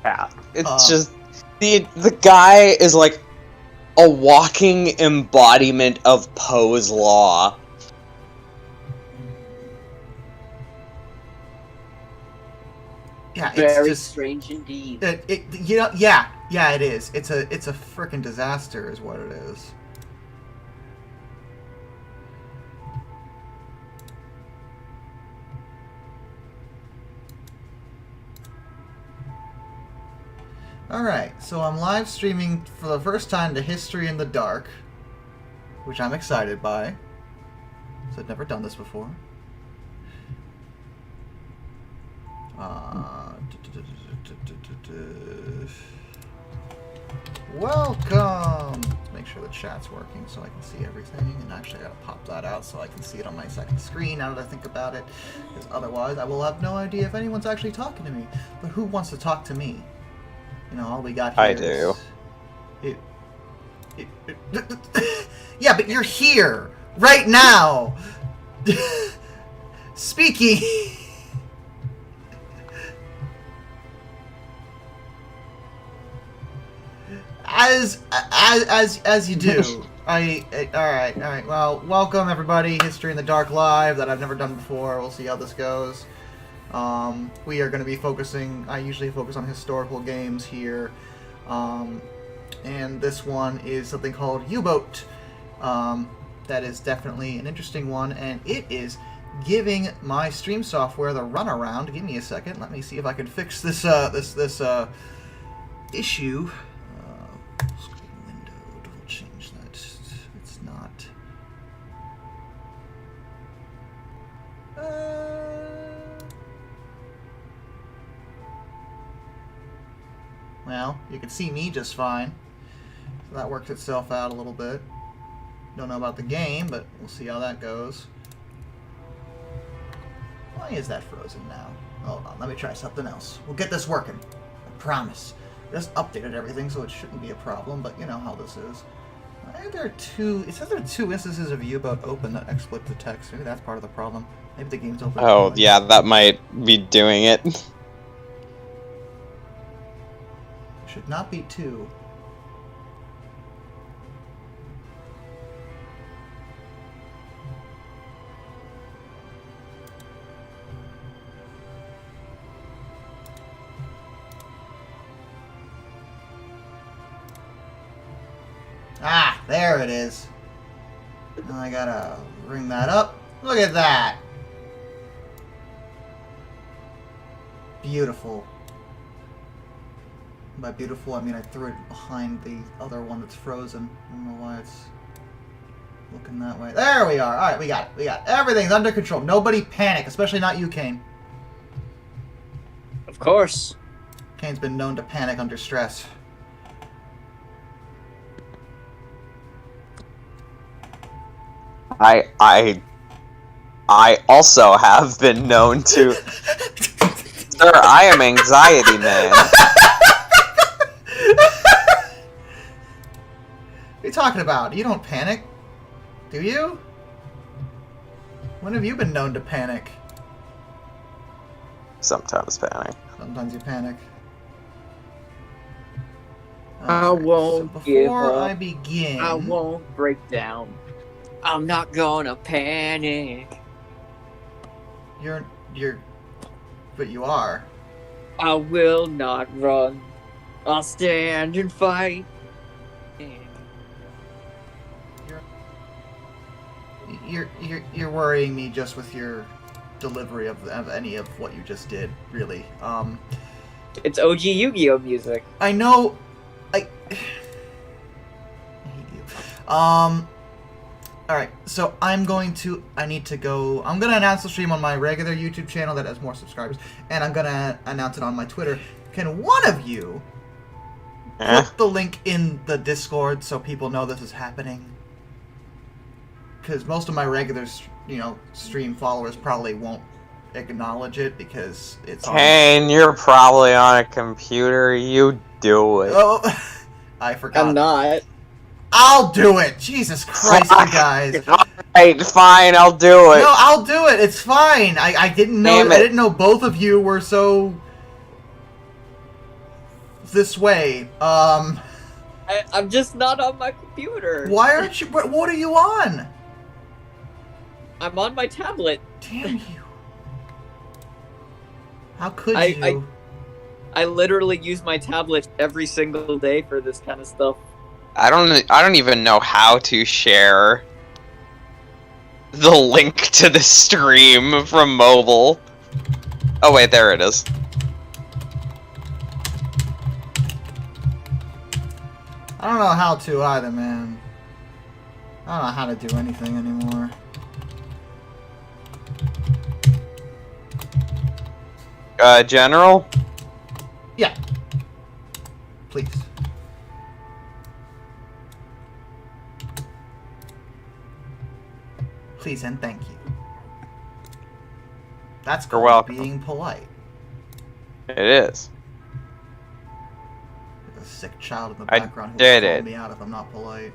Yeah, it's just the guy is like a walking embodiment of Poe's law. Yeah, it's Very just strange indeed. Yeah, it is. It's a freaking disaster, is what it is. Alright, so I'm live streaming for the first time to History in the Dark, which I'm excited by. So I've never done this before. Welcome! Let's make sure the chat's working so I can see everything. And actually I gotta pop that out so I can see it on my second screen now that I think about it. Because otherwise I will have no idea if anyone's actually talking to me. But who wants to talk to me? You know, all we got here I do. Yeah, but you're here! Right now! Speaking! As you do. Alright. Well, welcome everybody. History in the Dark Live that I've never done before. We'll see how this goes. We are going to be focusing, I usually focus on historical games here. And this one is something called Uboat. That is definitely an interesting one, and it is giving my stream software the runaround. Give me a second. Let me see if I can fix this issue. Screen window. Don't change that. It's not. Well, you can see me just fine. So that worked itself out a little bit. Don't know about the game, but we'll see how that goes. Why is that frozen now? Hold on, let me try something else. We'll get this working. I promise. I just updated everything, so it shouldn't be a problem, but you know how this is. It says there are two instances of Uboat open that exploit the text. Maybe that's part of the problem. Maybe the game's open. Oh, yeah, that might be doing it. Should not be two. Ah, there it is. Now I gotta bring that up. Look at that. Beautiful. By beautiful, I mean I threw it behind the other one that's frozen. I don't know why it's looking that way. There we are. Alright, we got it. Everything's under control. Nobody panic, especially not you, Kane. Of course. Kane's been known to panic under stress. I also have been known to. Sir, I am anxiety man. What are you talking about? You don't panic, do you? When have you been known to panic? Sometimes panic. Sometimes you panic. I won't give before up. I begin, I won't break down. I'm not gonna panic. But you are. I will not run. I'll stand and fight. You're worrying me just with your delivery of any of what you just did, really. It's OG Yu-Gi-Oh music. I know. I hate you. Alright, so I need to go. I'm gonna announce the stream on my regular YouTube channel that has more subscribers, and I'm gonna announce it on my Twitter. Can one of you put the link in the Discord so people know this is happening? Because most of my regular, stream followers probably won't acknowledge it because it's on. Kane, you're probably on a computer. You do it. Oh, I forgot. I'm not. I'll do it! Jesus Christ, you guys. Alright, fine, I'll do it. No, I'll do it. It's fine. I didn't know. I didn't know both of you were so this way. I'm just not on my computer. Why aren't you? What are you on? I'm on my tablet. Damn you! How could you? I literally use my tablet every single day for this kind of stuff. I don't even know how to share the link to the stream from mobile. Oh wait, there it is. I don't know how to either, man. I don't know how to do anything anymore. General? Yeah. Please. Please and thank you. That's You're called welcome. being polite. It is. There's a sick child in the I background who did will call it. me out if I'm not polite.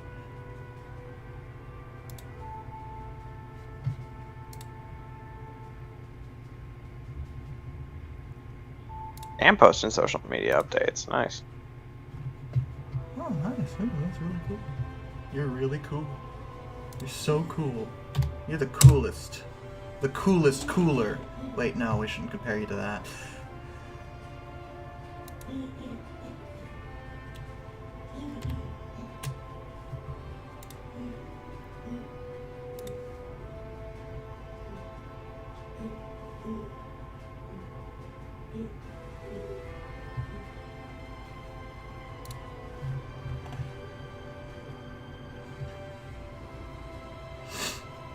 And posting social media updates. Nice. Oh, nice. Hey, that's really cool. You're really cool. You're so cool. You're the coolest. The coolest cooler. Wait, no, we shouldn't compare you to that.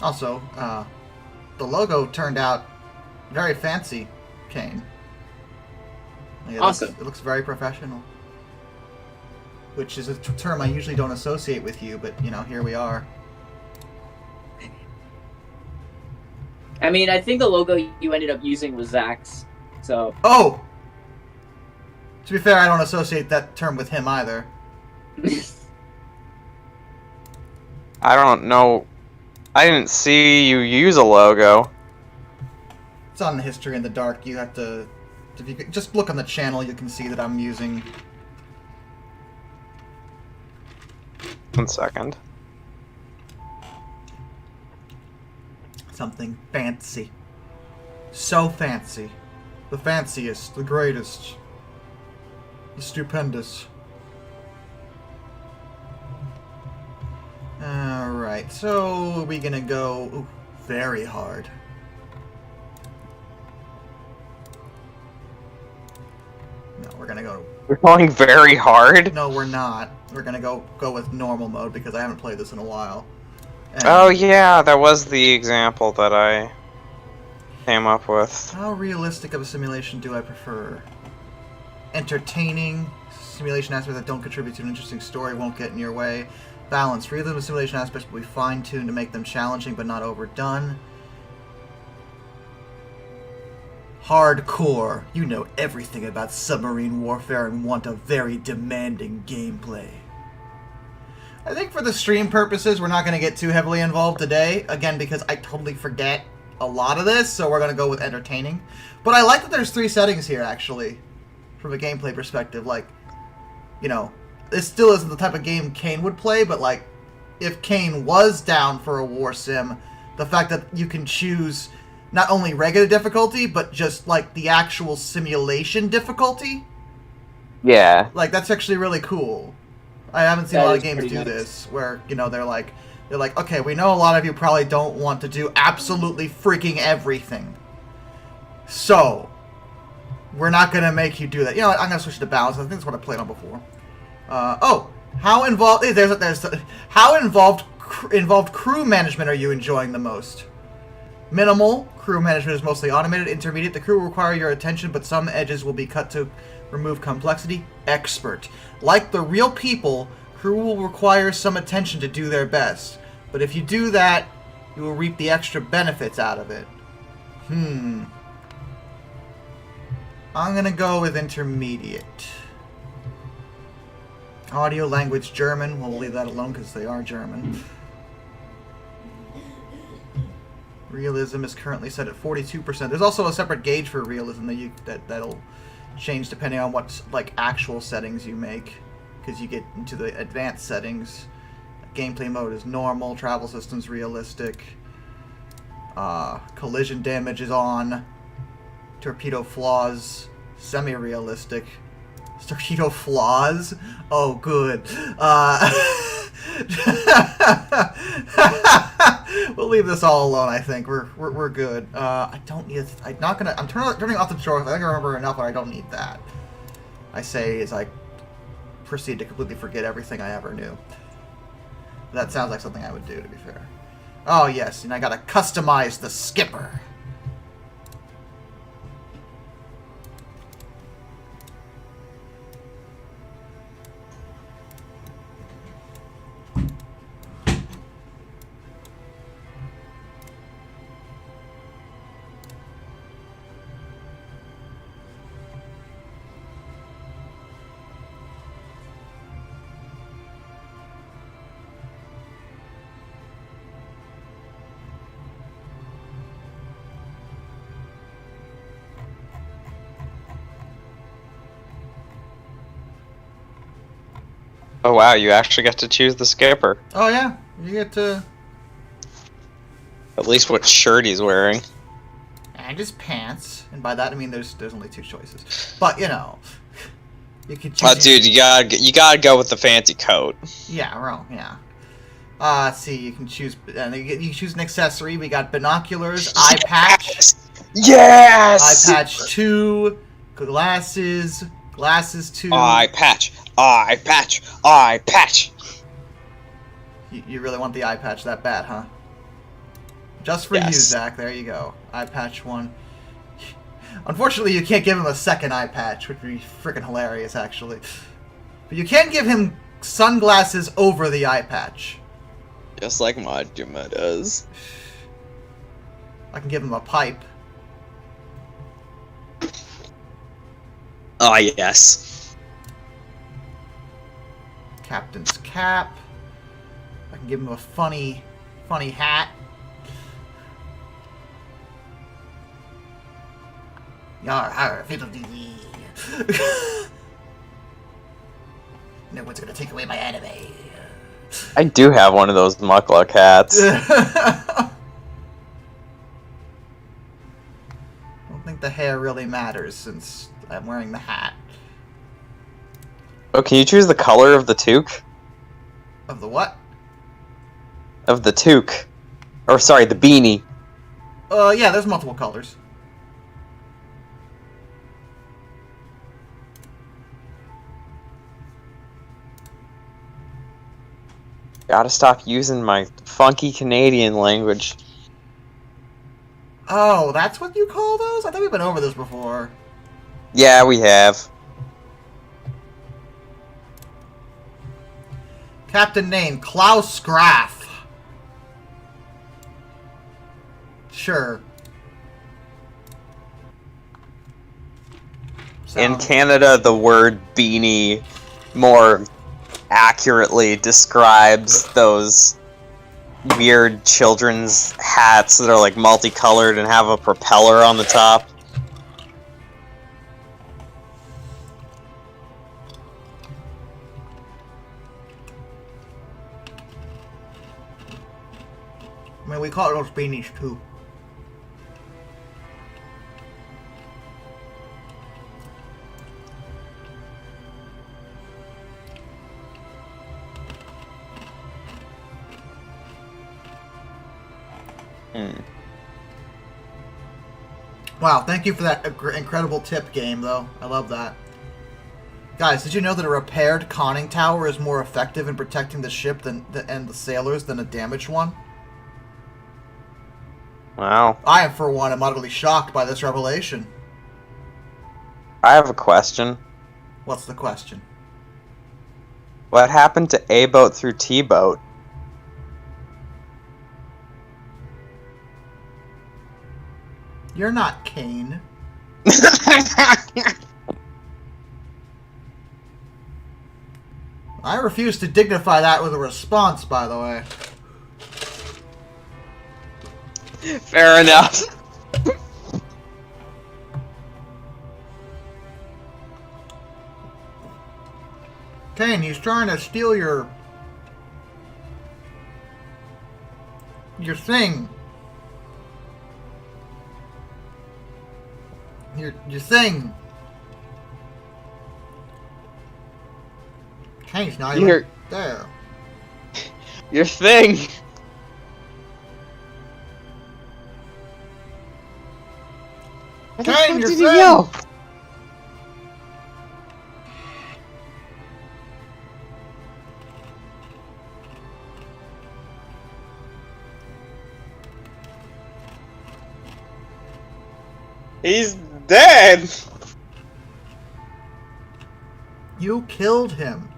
Also, the logo turned out very fancy, Kane. Like, Awesome. It looks very professional. Which is a term I usually don't associate with you, but, you know, here we are. I mean, I think the logo you ended up using was Zach's, so... Oh! To be fair, I don't associate that term with him either. I don't know. I didn't see you use a logo. It's on the History in the Dark. You have to... If you could, just look on the channel, you can see that I'm using... 1 second. something fancy. So fancy. The fanciest, the greatest, the stupendous. Alright, so are we gonna go very hard? No, we're gonna go... We're going very hard? No, we're not. We're gonna go with normal mode because I haven't played this in a while. And Oh yeah, that was the example that I came up with. how realistic of a simulation do I prefer? Entertaining simulation aspects that don't contribute to an interesting story won't get in your way. Balance. Realism and simulation aspects will be fine-tuned to make them challenging but not overdone. Hardcore. You know everything about submarine warfare and want a very demanding gameplay. I think for the stream purposes, we're not going to get too heavily involved today. Again, because I totally forget a lot of this, so we're going to go with entertaining. But I like that there's 3 settings here, actually, from a gameplay perspective. Like, you know, this still isn't the type of game Kane would play, but, like, if Kane was down for a war sim, the fact that you can choose not only regular difficulty, but just, like, the actual simulation difficulty. Yeah. Like, that's actually really cool. I haven't seen a That lot is of games pretty do nice. this, where, you know, they're like, okay, we know a lot of you probably don't want to do absolutely freaking everything. So, we're not going to make you do that. You know what, I'm going to switch to balance. I think that's what I played on before. How involved... How involved crew management are you enjoying the most? Minimal. Crew management is mostly automated. Intermediate. The crew will require your attention, but some edges will be cut to remove complexity. Expert. Like the real people, crew will require some attention to do their best. But if you do that, you will reap the extra benefits out of it. I'm gonna go with intermediate. Audio, language, German. We'll leave that alone because they are German. Realism is currently set at 42%. There's also a separate gauge for realism that'll change depending on what like actual settings you make, because you get into the advanced settings. Gameplay mode is normal, travel system's realistic, collision damage is on, torpedo flaws semi-realistic. Torpedo flaws? Oh, good. We'll leave this all alone. I think we're good. I don't need. I'm not gonna. I'm turning off the tutorial. I think I remember enough, but I don't need that. I say as I proceed to completely forget everything I ever knew. That sounds like something I would do, to be fair. Oh yes, and I gotta customize the skipper. Oh wow, you actually get to choose the skipper. Oh yeah, you get to. At least what shirt he's wearing. And his pants, and by that I mean there's only 2 choices. But you know, you could choose. Dude, you gotta go with the fancy coat. Yeah, wrong. Yeah. Let's see. You can choose. You choose an accessory. We got binoculars, eye patch. Yes. Eye patch 2, glasses 2. Eye patch. Eye patch. Eye patch. You really want the eye patch that bad, huh? Just for you, Zach. There you go. Eye patch 1. Unfortunately, you can't give him a second eye patch, which would be freaking hilarious, actually. But you can give him sunglasses over the eye patch. Just like Majima does. I can give him a pipe. Oh, yes. Captain's cap. I can give him a funny hat. Yar, fiddle dee dee. No one's gonna take away my anime. I do have one of those Muckluck hats. I don't think the hair really matters since I'm wearing the hat. Oh, can you choose the color of the toque? Of the what? Of the toque. Or, sorry, the beanie. Yeah, there's multiple colors. Gotta stop using my funky Canadian language. Oh, that's what you call those? I thought we've been over this before. Yeah, we have. Captain name, Klaus Graf. Sure. In Canada, the word beanie more accurately describes those weird children's hats that are like multicolored and have a propeller on the top. I mean, we call it those beanies too. Wow, thank you for that incredible tip, game, though. I love that. Guys, did you know that a repaired conning tower is more effective in protecting the ship and the sailors than a damaged one? Wow. I am, for one, am utterly shocked by this revelation. I have a question. What's the question? What happened to A-boat through T-boat? You're not Kane. I refuse to dignify that with a response, by the way. Fair enough. Kane, he's trying to steal your thing. Your thing. Kane's not even there. Your thing. Kane, your Did thing. he go? He's dead. You killed him.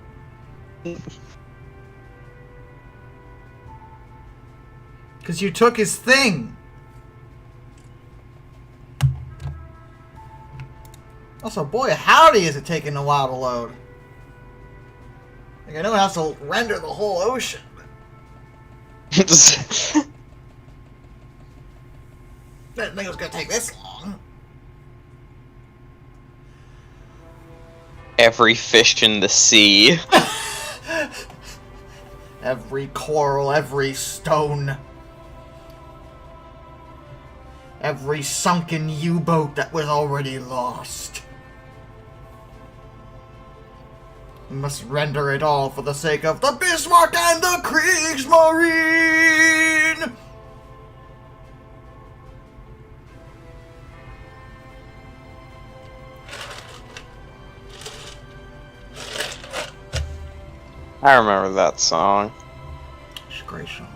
Because you took his thing. Also, boy, howdy is it taking a while to load. Like, I know it has to render the whole ocean. Didn't think it was gonna take this long. Every fish in the sea. Every coral, every stone. Every sunken U-boat that was already lost. We must render it all for the sake of the Bismarck and the Kriegsmarine! I remember that song. It's a great song.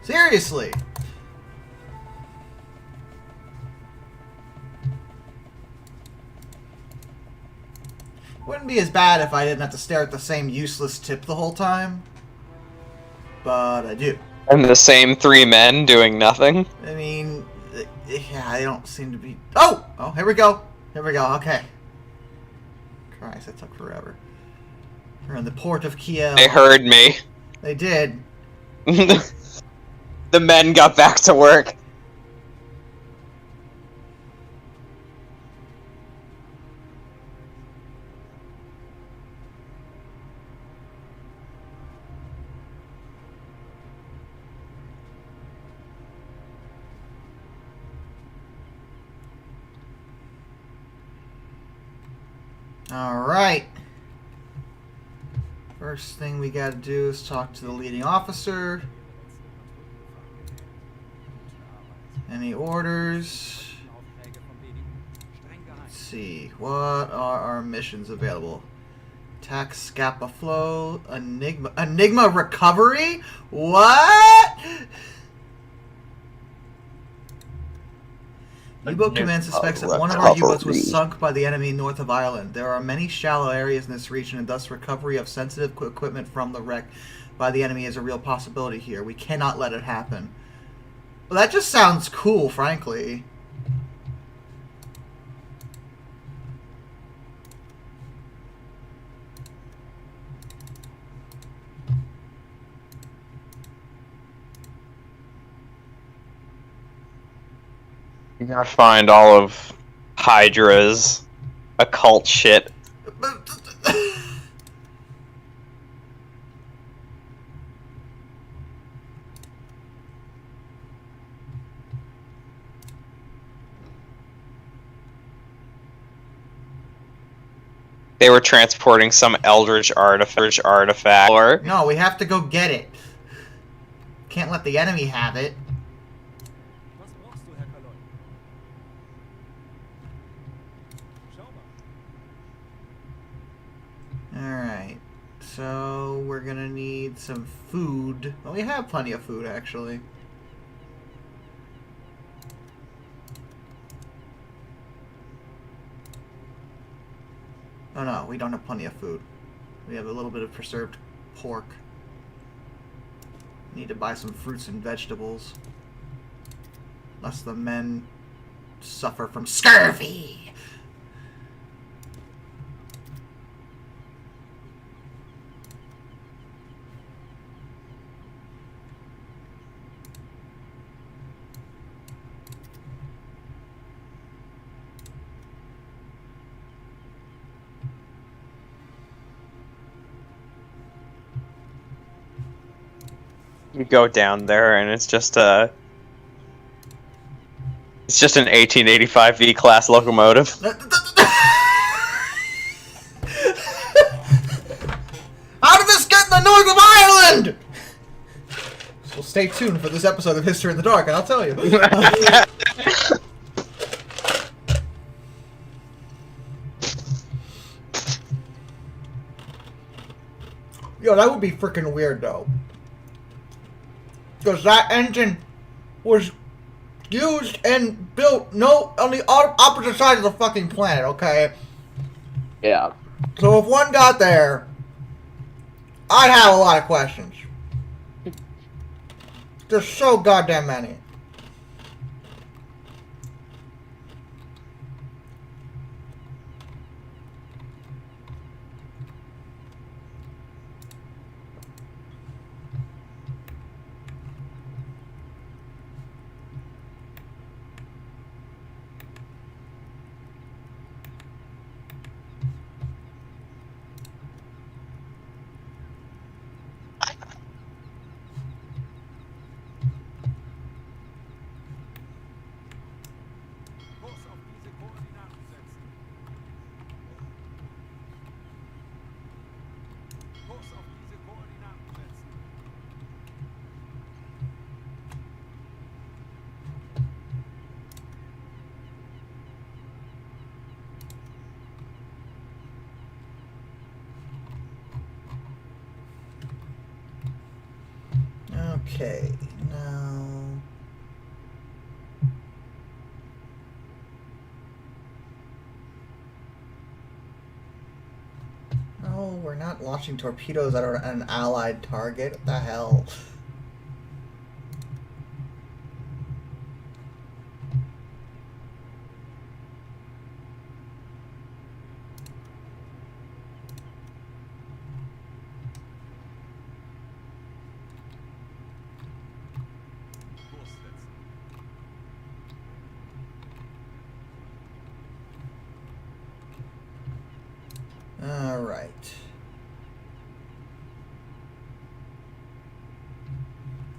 Seriously! Wouldn't be as bad if I didn't have to stare at the same useless tip the whole time. But I do. And the same three men doing nothing. I mean, yeah, they don't seem to be... Oh! Oh, here we go. Here we go, okay. Christ, that took forever. We're in the port of Kiev. They heard me. They did. The men got back to work. Alright. First thing we gotta do is talk to the leading officer. Any orders? Let's see. What are our missions available? Attack Scapa Flow. Enigma Recovery? What? U-boat command suspects that one of our U-boats was sunk by the enemy north of Ireland. There are many shallow areas in this region, and thus recovery of sensitive equipment from the wreck by the enemy is a real possibility here. We cannot let it happen. Well, that just sounds cool, frankly. You gotta find all of Hydra's occult shit. They were transporting some eldritch artifact. Or No, we have to go get it. Can't let the enemy have it. Alright, so we're gonna need some food. Well, we have plenty of food, actually. Oh no, we don't have plenty of food. We have a little bit of preserved pork. Need to buy some fruits and vegetables. Lest the men suffer from scurvy. You go down there, and it's just an 1885 V-class locomotive. How did this get in the north of Ireland? So stay tuned for this episode of History in the Dark, and I'll tell you. Yo, that would be freaking weird, though. Because that engine was used and built on the opposite side of the fucking planet, okay? Yeah. So if one got there, I'd have a lot of questions. There's so goddamn many. Okay, now... No, we're not launching torpedoes at an allied target. What the hell? Alright.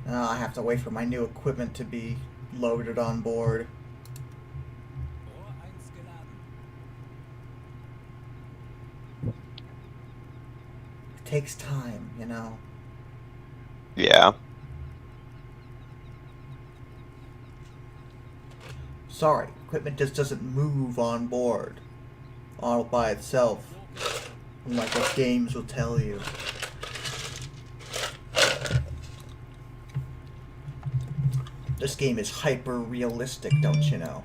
Now I have to wait for my new equipment to be loaded on board. It takes time, you know. Yeah. Sorry, equipment just doesn't move on board all by itself, like what games will tell you. This game is hyper realistic, don't you know?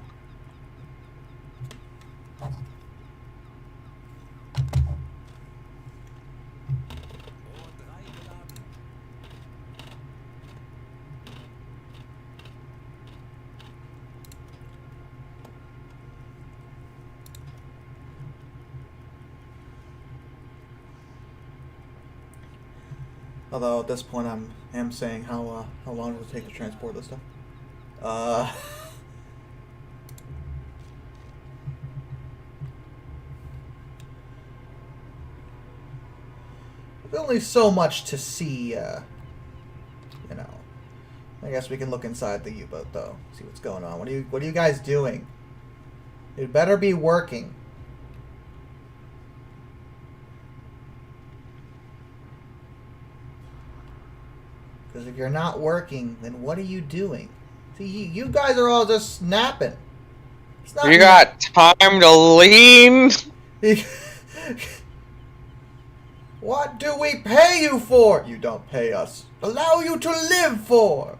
Although at this point I am saying how long does it take to transport this stuff? There's only so much to see, you know. I guess we can look inside the U-boat though, see what's going on. What are you guys doing? It better be working. Because if you're not working, then what are you doing? See, you guys are all just snapping. It's not You got time to lean? What do we pay you for? You don't pay us. Allow you to live for.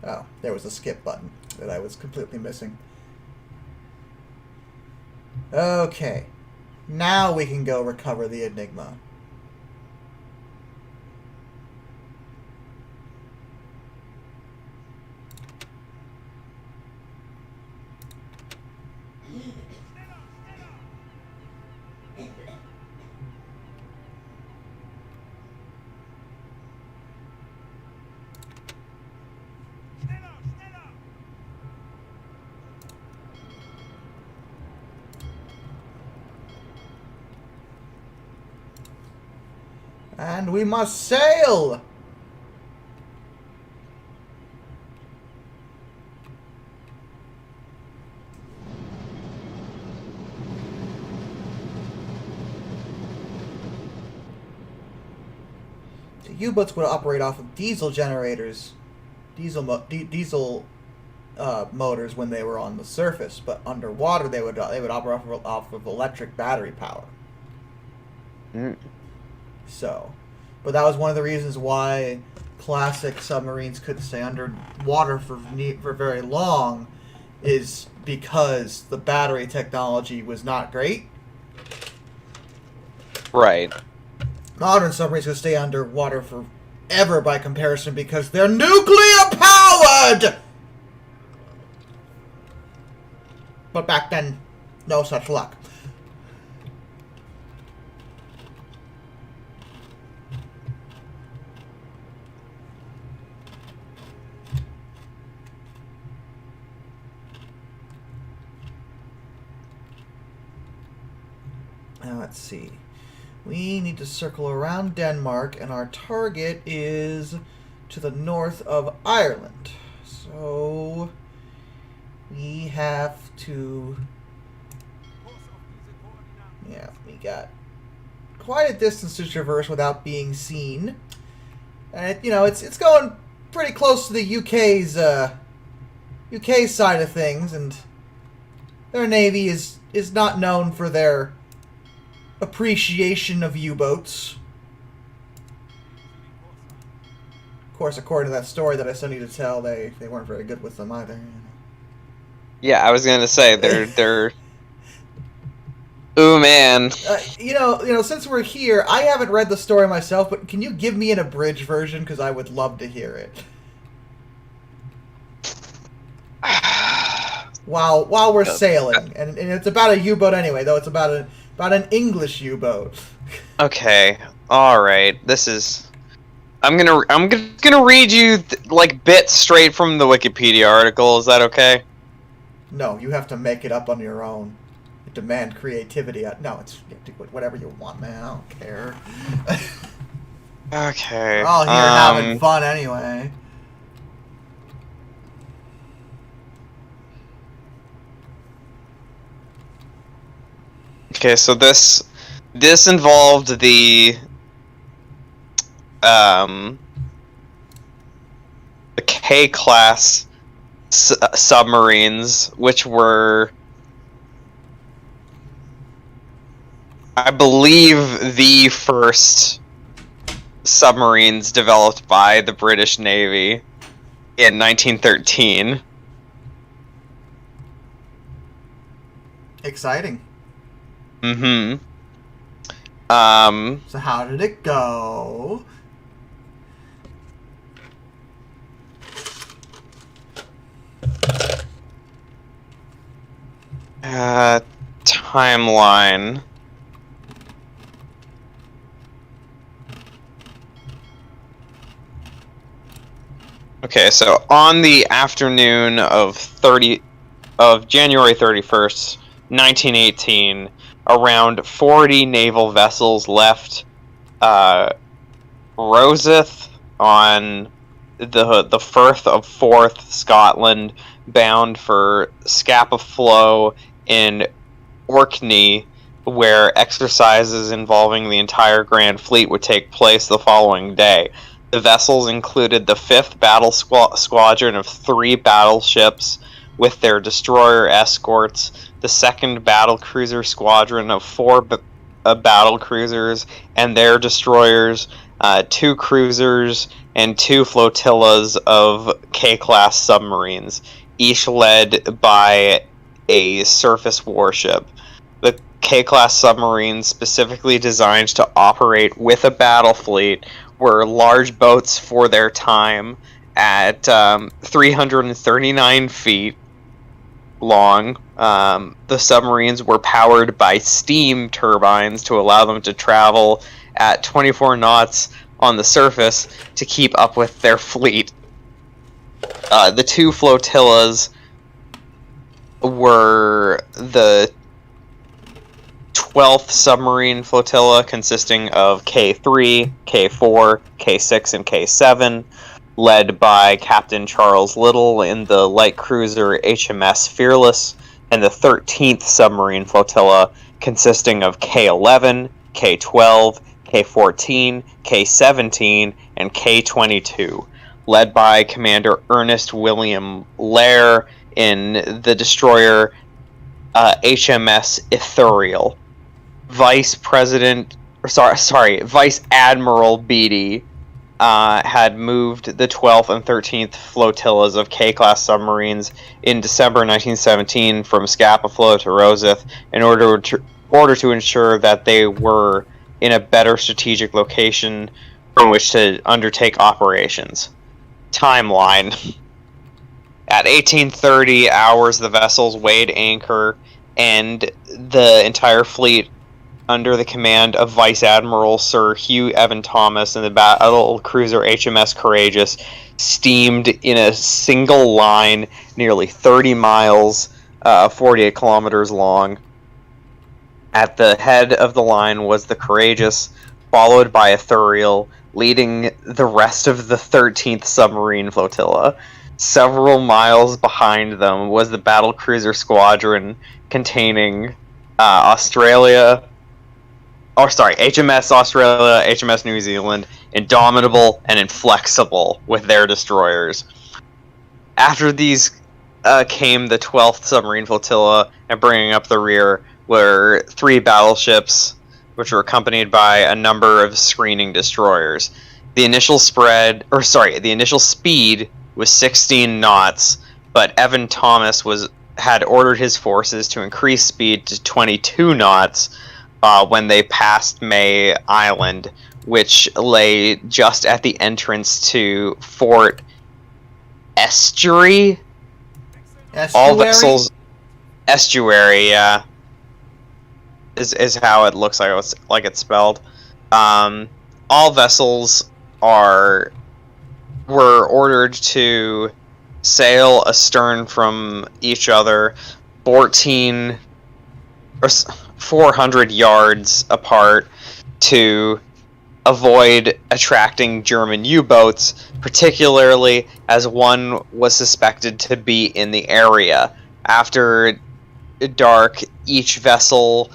Oh, there was a skip button that I was completely missing. Okay. Now we can go recover the Enigma. And we must sail! The U-boats would operate off of diesel generators, diesel motors when they were on the surface, but underwater they would operate off of electric battery power. Mm. So, but that was one of the reasons why classic submarines couldn't stay underwater for very long, is because the battery technology was not great. Right. Modern submarines could stay underwater forever by comparison because they're nuclear powered. But back then, no such luck. Now let's see. We need to circle around Denmark, and our target is to the north of Ireland. So we have to... Yeah, we got quite a distance to traverse without being seen. And, it's going pretty close to the UK's side of things, and their navy is not known for their appreciation of U-boats. Of course, according to that story that I still need to tell, they weren't very good with them either. Yeah, I was gonna say they're. Ooh, man. Since we're here, I haven't read the story myself, but can you give me an abridged version? Because I would love to hear it. While we're sailing, and it's about a U-boat anyway, though it's about an English U-boat. Okay, all right. This is. I'm gonna read you like bits straight from the Wikipedia article. Is that okay? No, you have to make it up on your own. You demand creativity. No, you do whatever you want, man. I don't care. Okay. We're all here having fun anyway. Okay, so this involved the K-class submarines, which were, I believe, the first submarines developed by the British Navy in 1913. Exciting. Mm-hmm. So how did it go? Timeline. Okay, so on the afternoon of January 31st, 1918, around 40 naval vessels left Rosyth on the Firth of Forth, Scotland, bound for Scapa Flow in Orkney, where exercises involving the entire Grand Fleet would take place the following day. The vessels included the 5th Battle Squadron of 3 battleships with their destroyer escorts, the 2nd Battle Cruiser Squadron of 4 battle cruisers and their destroyers, 2 cruisers, and 2 flotillas of K-class submarines, each led by a surface warship. The K-class submarines, specifically designed to operate with a battle fleet, were large boats for their time at 339 feet long. The submarines were powered by steam turbines to allow them to travel at 24 knots on the surface to keep up with their fleet. The two flotillas were the 12th Submarine Flotilla, consisting of K3, K4, K6, and K7, led by Captain Charles Little in the light cruiser HMS Fearless, and the 13th Submarine Flotilla, consisting of K11, K12, K14, K17, and K22, led by Commander Ernest William Lair in the destroyer HMS Ithuriel. Vice Admiral Beatty had moved the 12th and 13th flotillas of K-class submarines in December 1917 from Scapa to Rosyth in order to ensure that they were in a better strategic location from which to undertake operations. Timeline. At 1830 hours, the vessels weighed anchor, and the entire fleet, under the command of Vice Admiral Sir Hugh Evan Thomas and the battle cruiser HMS Courageous, steamed in a single line nearly 30 miles, 48 kilometers long. At the head of the line was the Courageous, followed by Ithuriel, leading the rest of the 13th Submarine Flotilla. Several miles behind them was the battle cruiser squadron containing HMS Australia, HMS New Zealand, Indomitable, and Inflexible with their destroyers. After these came the 12th Submarine Flotilla, and bringing up the rear were 3 battleships, which were accompanied by a number of screening destroyers. The initial speed was 16 knots, but Evan Thomas had ordered his forces to increase speed to 22 knots when they passed May Island, which lay just at the entrance to Fort Estuary. All vessels... Estuary, yeah. Is how it looks like it's spelled. All vessels were ordered to sail astern from each other 400 yards apart to avoid attracting German U-boats, particularly as one was suspected to be in the area. After dark, each vessel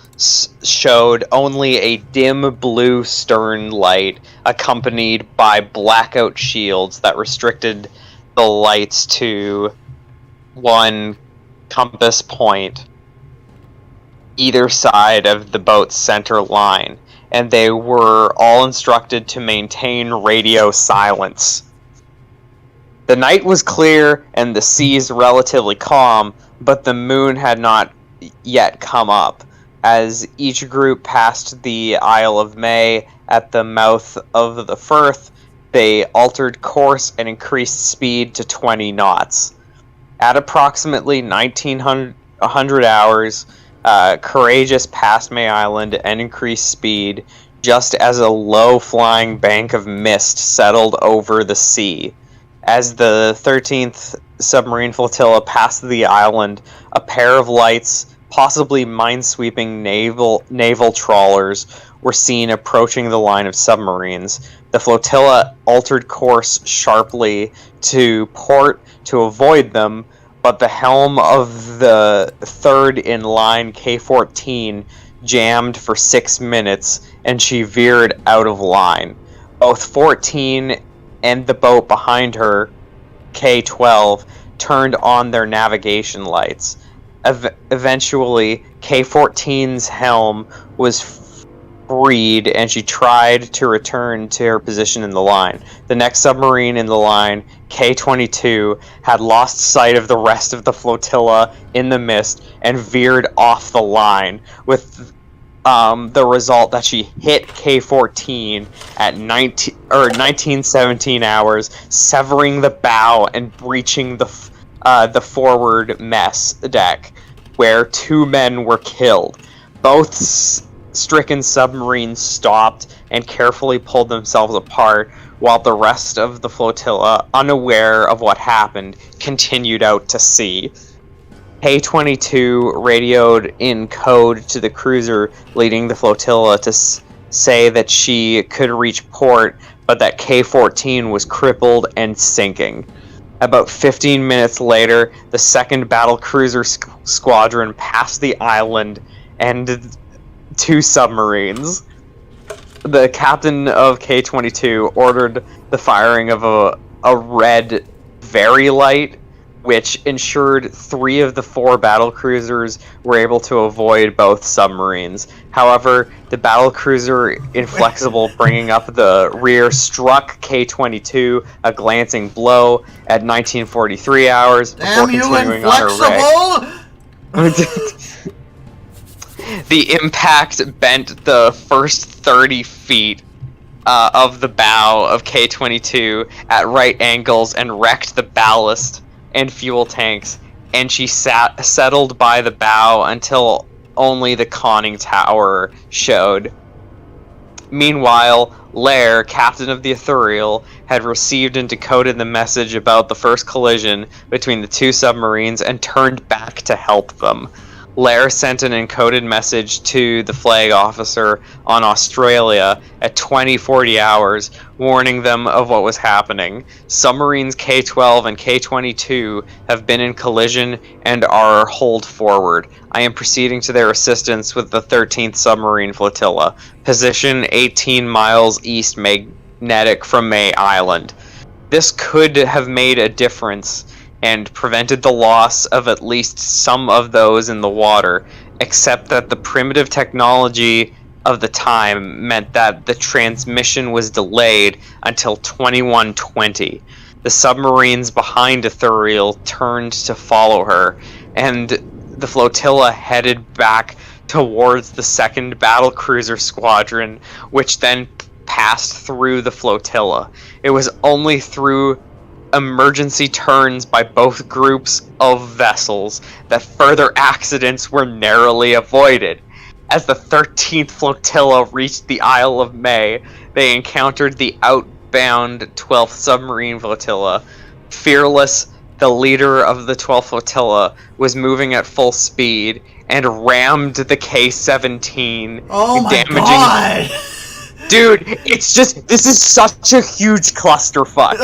showed only a dim blue stern light, accompanied by blackout shields that restricted the lights to one compass point either side of the boat's center line, and they were all instructed to maintain radio silence. The night was clear and the seas relatively calm, but the moon had not yet come up. As each group passed the Isle of May at the mouth of the Firth, they altered course and increased speed to 20 knots. At approximately 1900 hours, Courageous passed May Island and increased speed just as a low-flying bank of mist settled over the sea. As the 13th Submarine Flotilla passed the island, a pair of lights, possibly minesweeping naval trawlers, were seen approaching the line of submarines. The flotilla altered course sharply to port to avoid them, but the helm of the third in line, K14, jammed for 6 minutes, and she veered out of line. Both 14 and the boat behind her, K12, turned on their navigation lights. Eventually, K14's helm was freed, and she tried to return to her position in the line. The next submarine in the line, K-22 had lost sight of the rest of the flotilla in the mist and veered off the line, with the result that she hit K-14 at 1917 hours, severing the bow and breaching the forward mess deck, where 2 men were killed. Both stricken submarines stopped and carefully pulled themselves apart, while the rest of the flotilla, unaware of what happened, continued out to sea. K-22 radioed in code to the cruiser leading the flotilla to say that she could reach port, but that K-14 was crippled and sinking. About 15 minutes later, the 2nd Battle Cruiser Squadron passed the island and 2 submarines. The captain of K-22 ordered the firing of a red very light, which ensured 3 of the 4 battle cruisers were able to avoid both submarines. However, the battle cruiser Inflexible, bringing up the rear, struck K-22 a glancing blow at 1943 hours before continuing on her way. The impact bent the first 30 feet of the bow of K-22 at right angles and wrecked the ballast and fuel tanks, and she settled by the bow until only the conning tower showed. Meanwhile, Lair, captain of the Ithuriel, had received and decoded the message about the first collision between the 2 submarines and turned back to help them. Lair sent an encoded message to the flag officer on Australia at 2040 hours, warning them of what was happening. Submarines K-12 and K-22 have been in collision and are holed forward. I am proceeding to their assistance with the 13th Submarine Flotilla. Position 18 miles east magnetic from May Island. This could have made a difference and prevented the loss of at least some of those in the water, except that the primitive technology of the time meant that the transmission was delayed until 2120. The submarines behind Ithuriel turned to follow her, and the flotilla headed back towards the 2nd Battle Cruiser Squadron, which then passed through the flotilla. It was only through emergency turns by both groups of vessels that further accidents were narrowly avoided. As the 13th flotilla reached the Isle of May, they encountered the outbound 12th Submarine Flotilla. Fearless, the leader of the 12th flotilla, was moving at full speed and rammed the K-17, damaging... God! Dude, this is such a huge clusterfuck.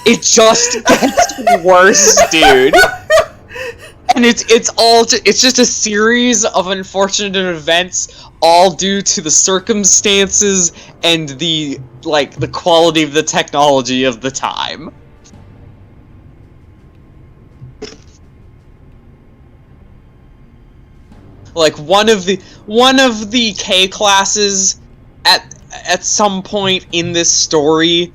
It just gets worse, dude. And it's just a series of unfortunate events, all due to the circumstances and the quality of the technology of the time. Like one of the K classes at some point in this story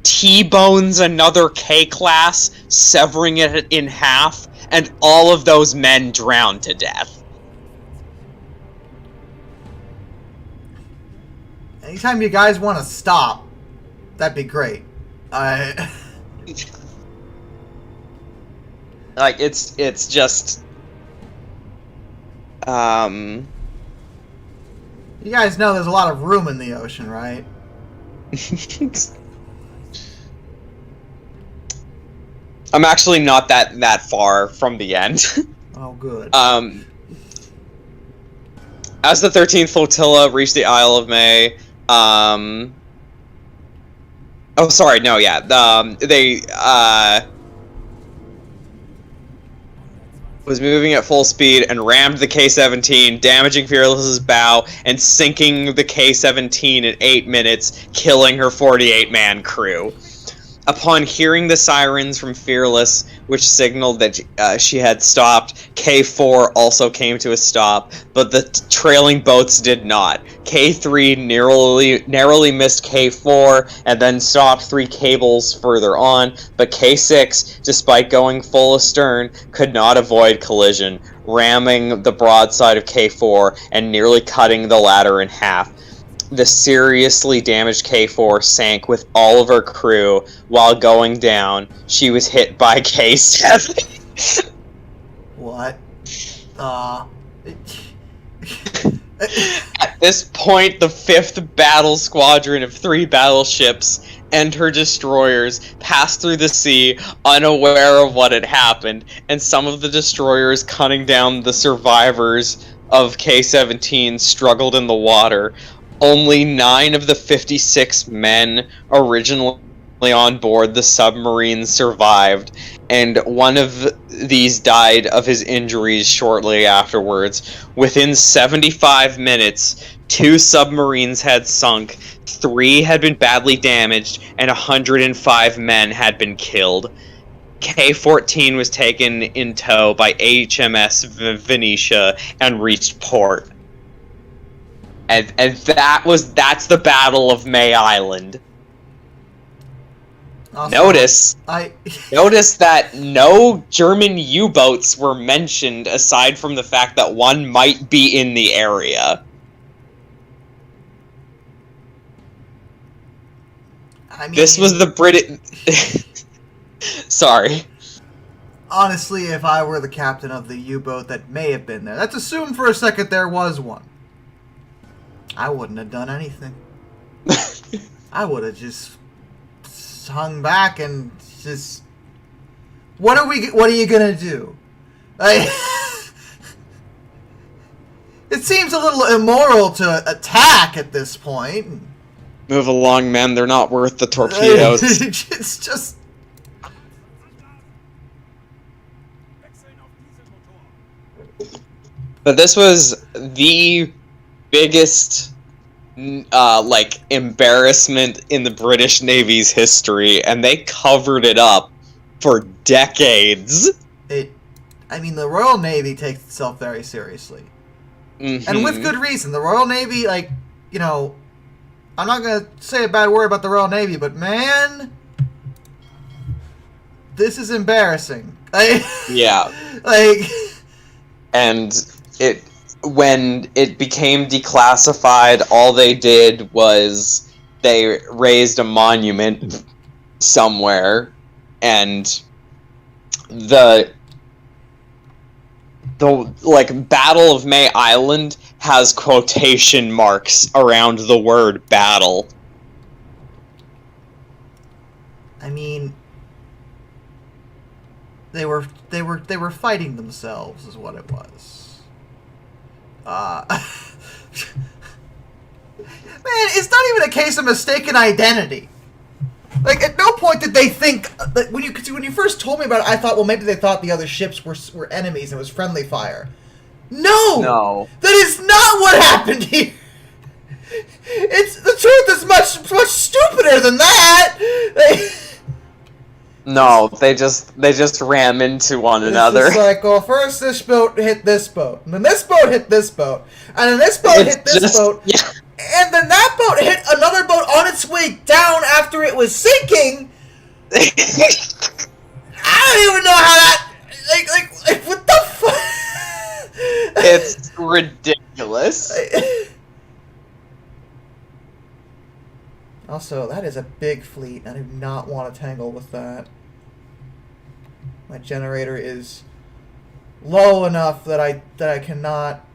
T-bones another K-class, severing it in half, and all of those men drown to death. Anytime you guys want to stop, that'd be great. It's just... You guys know there's a lot of room in the ocean, right? I'm actually not that far from the end. Oh, good. As the 13th flotilla reached the Isle of May, they was moving at full speed and rammed the K-17, damaging Fearless's bow and sinking the K-17 in 8 minutes, killing her 48-man crew. Upon hearing the sirens from Fearless, which signaled that she had stopped, K4 also came to a stop, but the trailing boats did not. K3 narrowly missed K4 and then stopped 3 cables further on, but K6, despite going full astern, could not avoid collision, ramming the broadside of K4 and nearly cutting the latter in half. The seriously damaged K4 sank with all of her crew. While going down, she was hit by K7. What? At this point, the 5th battle squadron of 3 battleships and her destroyers passed through the sea, unaware of what had happened, and some of the destroyers cutting down the survivors of K-17 struggled in the water. Only 9 of the 56 men originally on board the submarine survived, and one of these died of his injuries shortly afterwards. Within 75 minutes, 2 submarines had sunk, 3 had been badly damaged, and 105 men had been killed. K-14 was taken in tow by HMS Venetia and reached port. And that's the Battle of May Island. Also, Notice that no German U-boats were mentioned aside from the fact that one might be in the area. I mean, This was the British... Sorry. Honestly, if I were the captain of the U-boat that may have been there, let's assume for a second there was one, I wouldn't have done anything. I would have just hung back and just... What are you gonna do? Like, it seems a little immoral to attack at this point. Move along, men. They're not worth the torpedoes. It's just... But this was the biggest, embarrassment in the British Navy's history, and they covered it up for decades. I mean, the Royal Navy takes itself very seriously. Mm-hmm. And with good reason. The Royal Navy, I'm not going to say a bad word about the Royal Navy, but man, this is embarrassing. Yeah. And when it became declassified, all they did was they raised a monument somewhere, and the Battle of May Island has quotation marks around the word battle. I mean, they were fighting themselves, is what it was. Man, it's not even a case of mistaken identity. Like, at no point did they think that when you first told me about it, I thought, well, maybe they thought the other ships were enemies and it was friendly fire. No, that is not what happened here. The truth is much stupider than that. No, they just ram into one another. It's like, well, first this boat hit this boat, and then this boat hit this boat, and then this boat hit this boat, yeah. And then that boat hit another boat on its way down after it was sinking. I don't even know how that... Like what the fuck? It's ridiculous. Also, that is a big fleet. I do not want to tangle with that. My generator is low enough that I cannot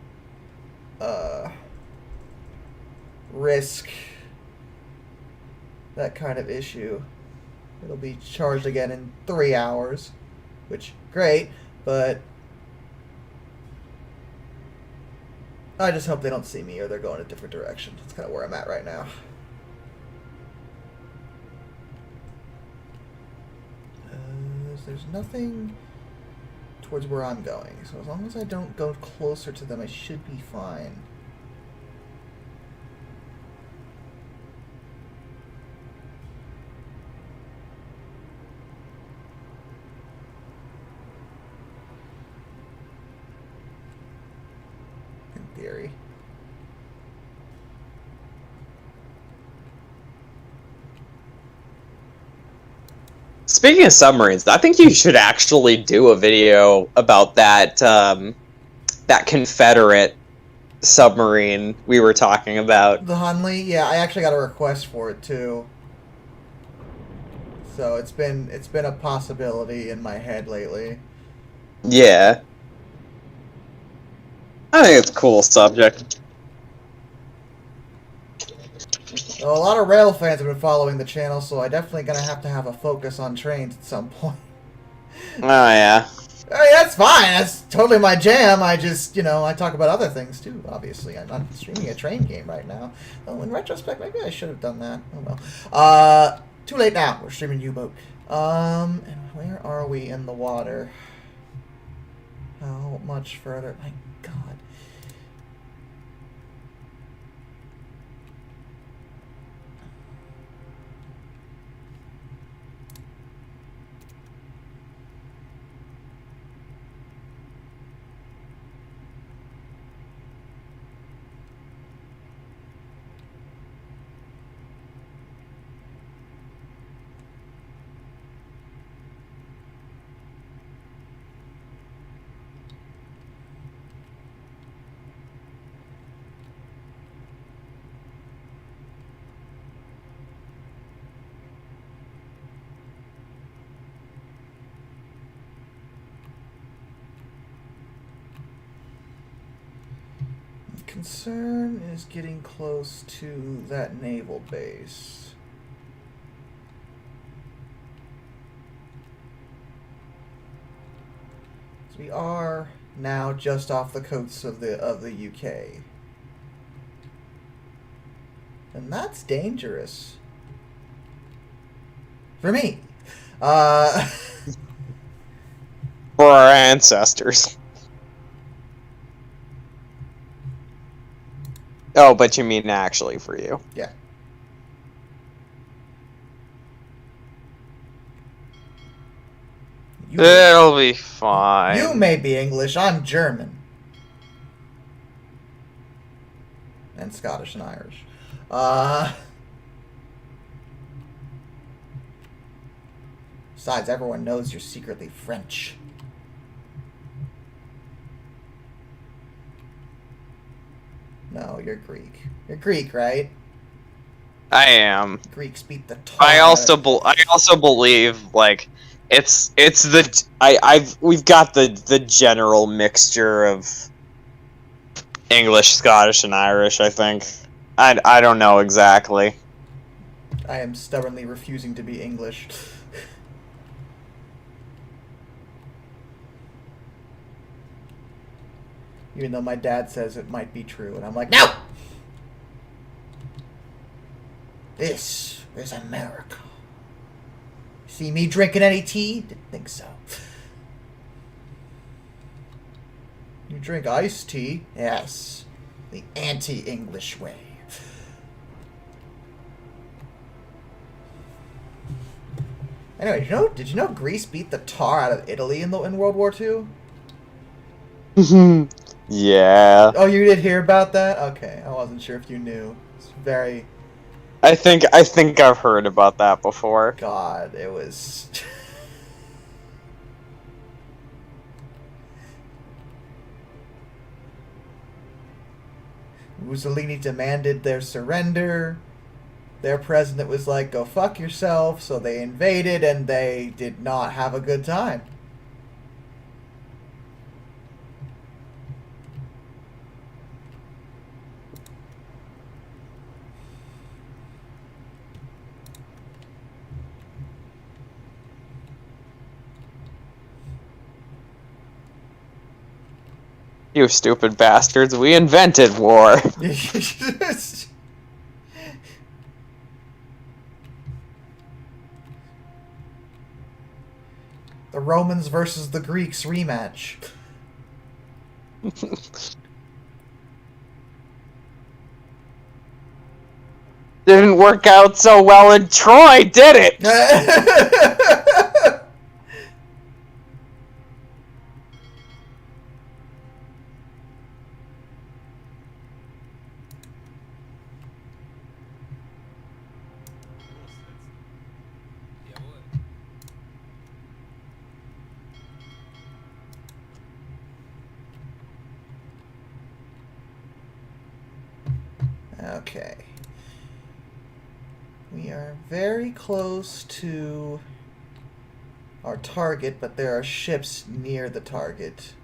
risk that kind of issue. It'll be charged again in 3 hours, which great, but I just hope they don't see me or they're going a different direction. That's kind of where I'm at right now. There's nothing towards where I'm going, so as long as I don't go closer to them, I should be fine. Speaking of submarines, I think you should actually do a video about that that Confederate submarine we were talking about. The Hunley, yeah, I actually got a request for it too. So it's been a possibility in my head lately. Yeah. I think it's a cool subject. Well, a lot of rail fans have been following the channel, so I definitely gonna have a focus on trains at some point. Oh, yeah. I mean, that's fine. That's totally my jam. I just, I talk about other things too, obviously. I'm not streaming a train game right now. Oh, in retrospect, maybe I should have done that. Oh, well. Too late now. We're streaming Uboat. And where are we in the water? How much further? My God. Concern is getting close to that naval base. So we are now just off the coasts of the UK. And that's dangerous. For me. For our ancestors. Oh, but you mean actually for you. Yeah. It'll be fine. You may be English, I'm German. And Scottish and Irish. Besides, everyone knows you're secretly French. No, you're Greek. You're Greek, right? I am. Greeks beat the tar. I also believe like we've got the general mixture of English, Scottish, and Irish. I think. I don't know exactly. I am stubbornly refusing to be English. Even though my dad says it might be true, and I'm like, no! This is America. See me drinking any tea? Didn't think so. You drink iced tea? Yes. The anti-English way. Anyway, did you know Greece beat the tar out of Italy in World War II? Yeah. Oh, you did hear about that? Okay, I wasn't sure if you knew. It's very... I think I've heard about that before. God, it was... Mussolini demanded their surrender. Their president was like, go fuck yourself, so they invaded and they did not have a good time. You stupid bastards, we invented war. The Romans versus the Greeks rematch. Didn't work out so well in Troy, did it? Okay. We are very close to our target, but there are ships near the target.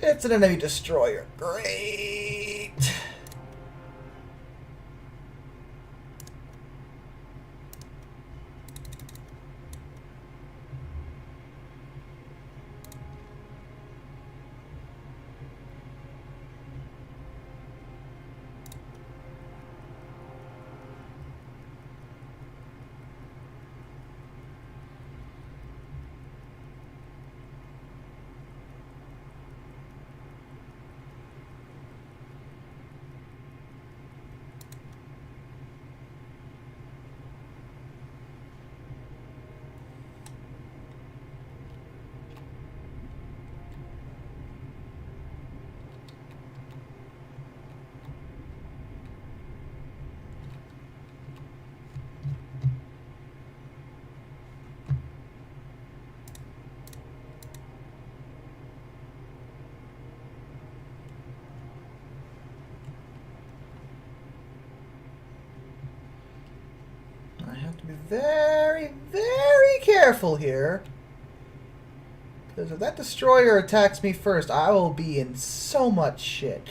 It's an enemy destroyer. Great! I have to be very, very careful here. Because if that destroyer attacks me first, I will be in so much shit.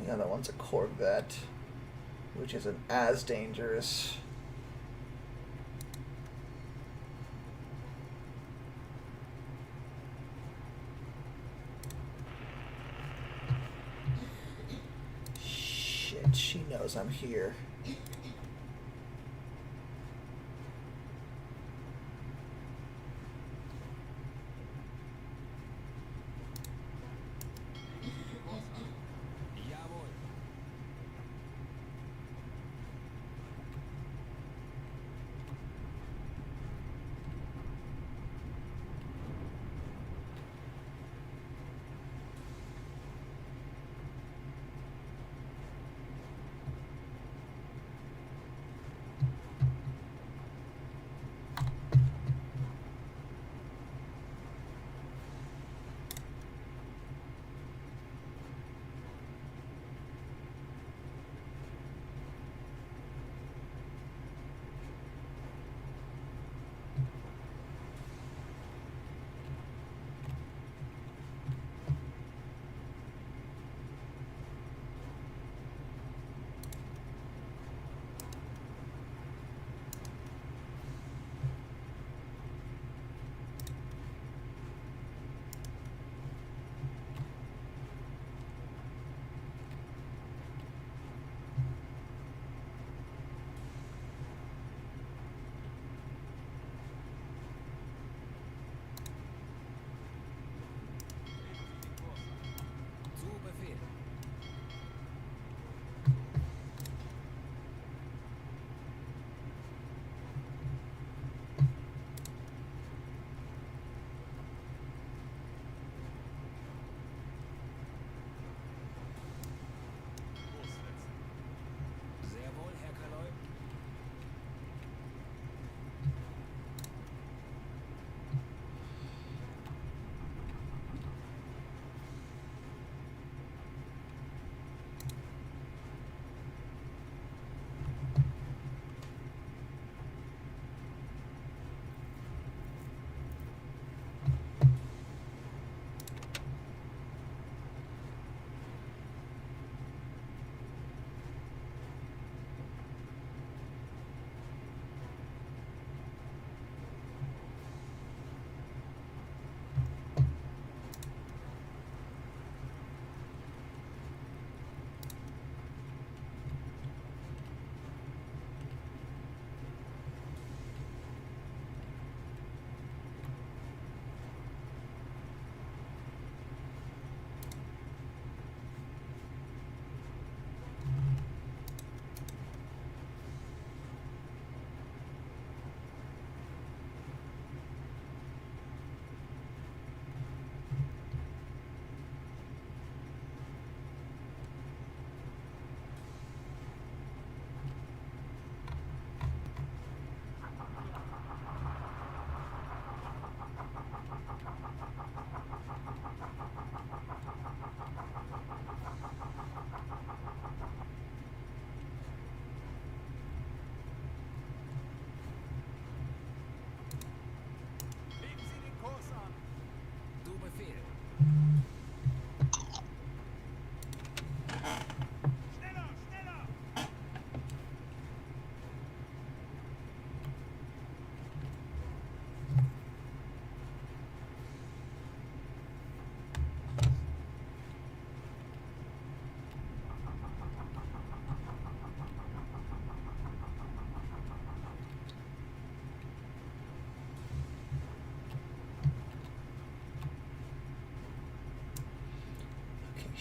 The other one's a Corvette, which isn't as dangerous. Shit, she knows I'm here.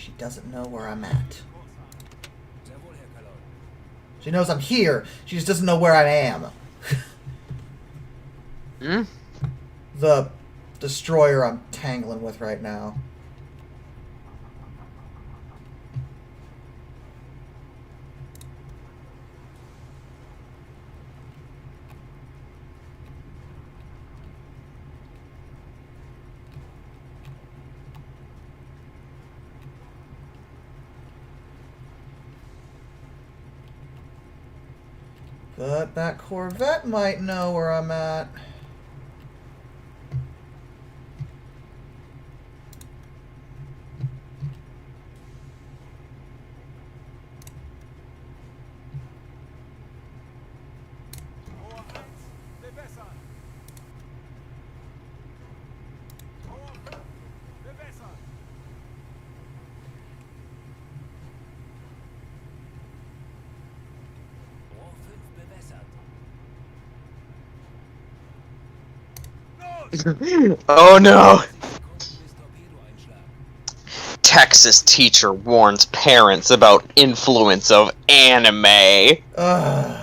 She doesn't know where I'm at. She knows I'm here. She just doesn't know where I am. Hmm? The destroyer I'm tangling with right now. But that Corvette might know where I'm at. Oh no! Texas teacher warns parents about influence of anime. Ugh.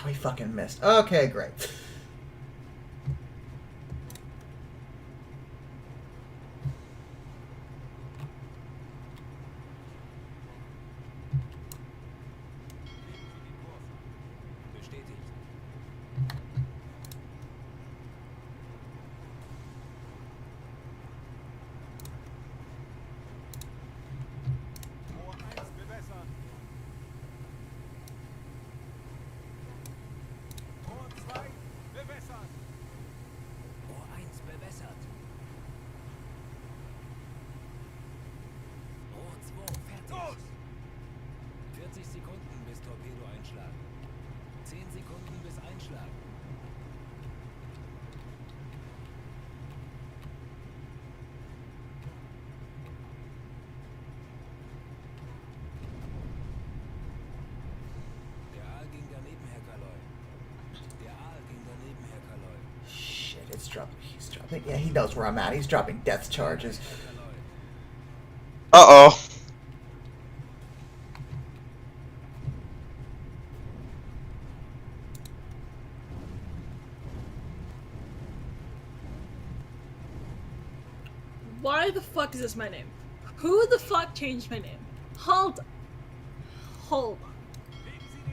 We fucking missed. Okay, great. Shit, it's dropping. He's dropping. Yeah, he knows where I'm at. He's dropping death charges. Uh-oh. Why the fuck is this my name? Who the fuck changed my name? Hold on. Hold on.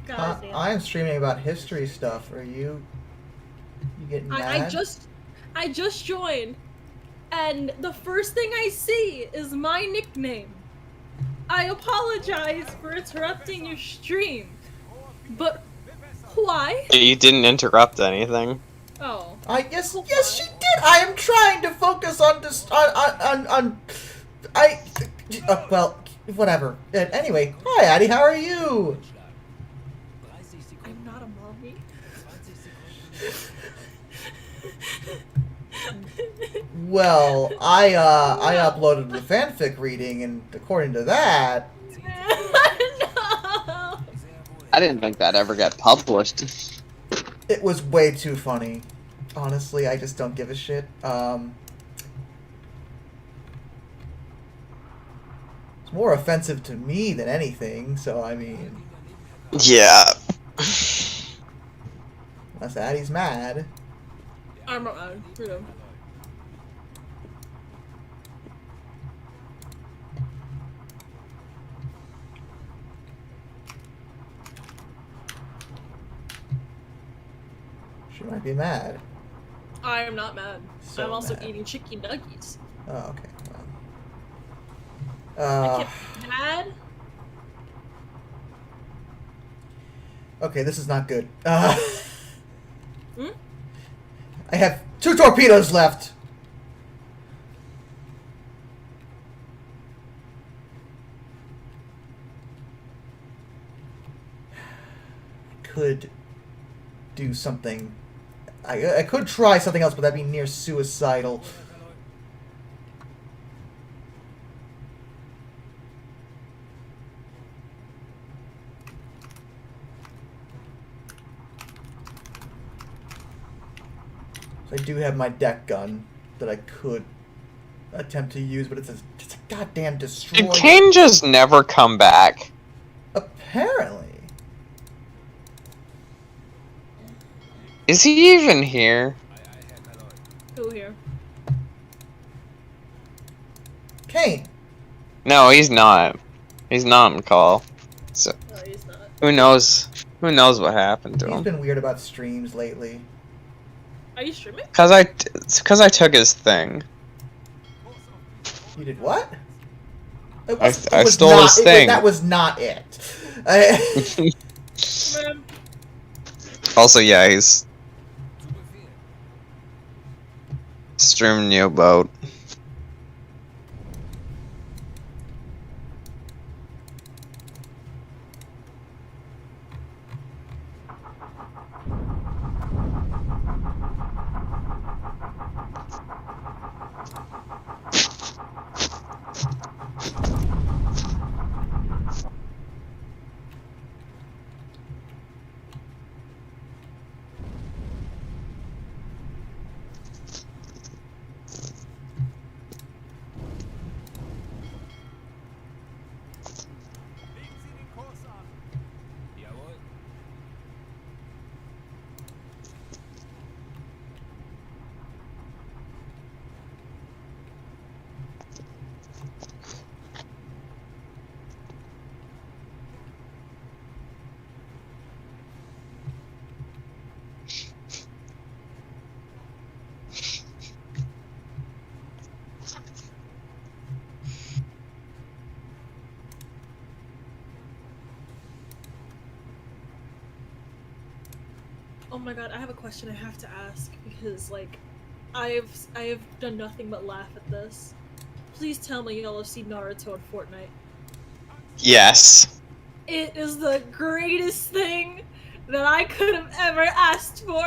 God damn. I am streaming about history stuff. Are you? You getting mad? I just joined, and the first thing I see is my nickname. I apologize for interrupting your stream, but why? You didn't interrupt anything. Oh. Yes, she did. I am trying to focus on this. Well, whatever. Anyway, hi, Addie. How are you? I'm not a mommy. Well, I uploaded the fanfic reading, and according to that, No. I didn't think that ever got published. it was way too funny. Honestly, I just don't give a shit. It's more offensive to me than anything, so I mean, Yeah. unless Addie's mad. I'm around. Freedom. She might be mad. I am not mad. So I'm also mad. eating chicken nuggies. Oh, okay. I Well. get mad. Okay, this is not good. Hmm? I have 2 torpedoes left. I could do something I could try something else, but that'd be near suicidal. So I do have my deck gun that I could attempt to use, but it's a goddamn destroyer. Did Kane just never come back? Apparently. Is he even here? Who here? Kane. No, he's not. He's not on call. So No, he's not. who knows? Who knows what happened to He's him? been weird about streams lately. Are you streaming? Cause I took his thing. You did what? I stole his thing. That was not it. Man, Also, yeah, he's streaming Uboat. oh my god, I have a question I have to ask because like I have done nothing but laugh at this. Please tell me y'all have seen Naruto in Fortnite. Yes. It is the greatest thing that I could have ever asked for.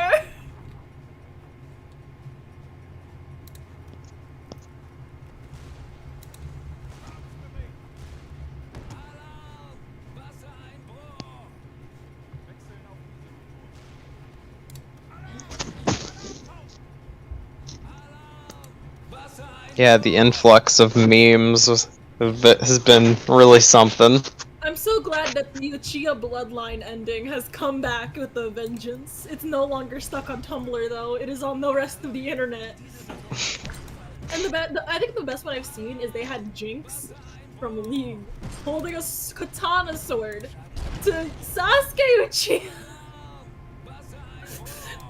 Yeah, the influx of memes has been really something. I'm so glad that the Uchiha bloodline ending has come back with a vengeance. It's no longer stuck on Tumblr though, it is on the rest of the internet. And I think the best one I've seen is they had Jinx from League holding a katana sword to Sasuke Uchiha.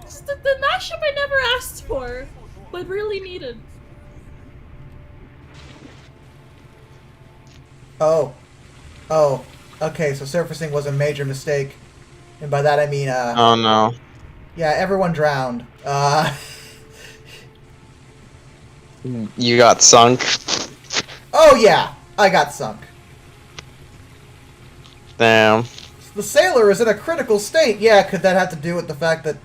Just the mashup I never asked for, but really needed. Oh, okay, so surfacing was a major mistake. And by that I mean, Oh no. yeah, everyone drowned. You got sunk. Oh yeah, I got sunk. Damn. The sailor is in a critical state. Yeah, could that have to do with the fact that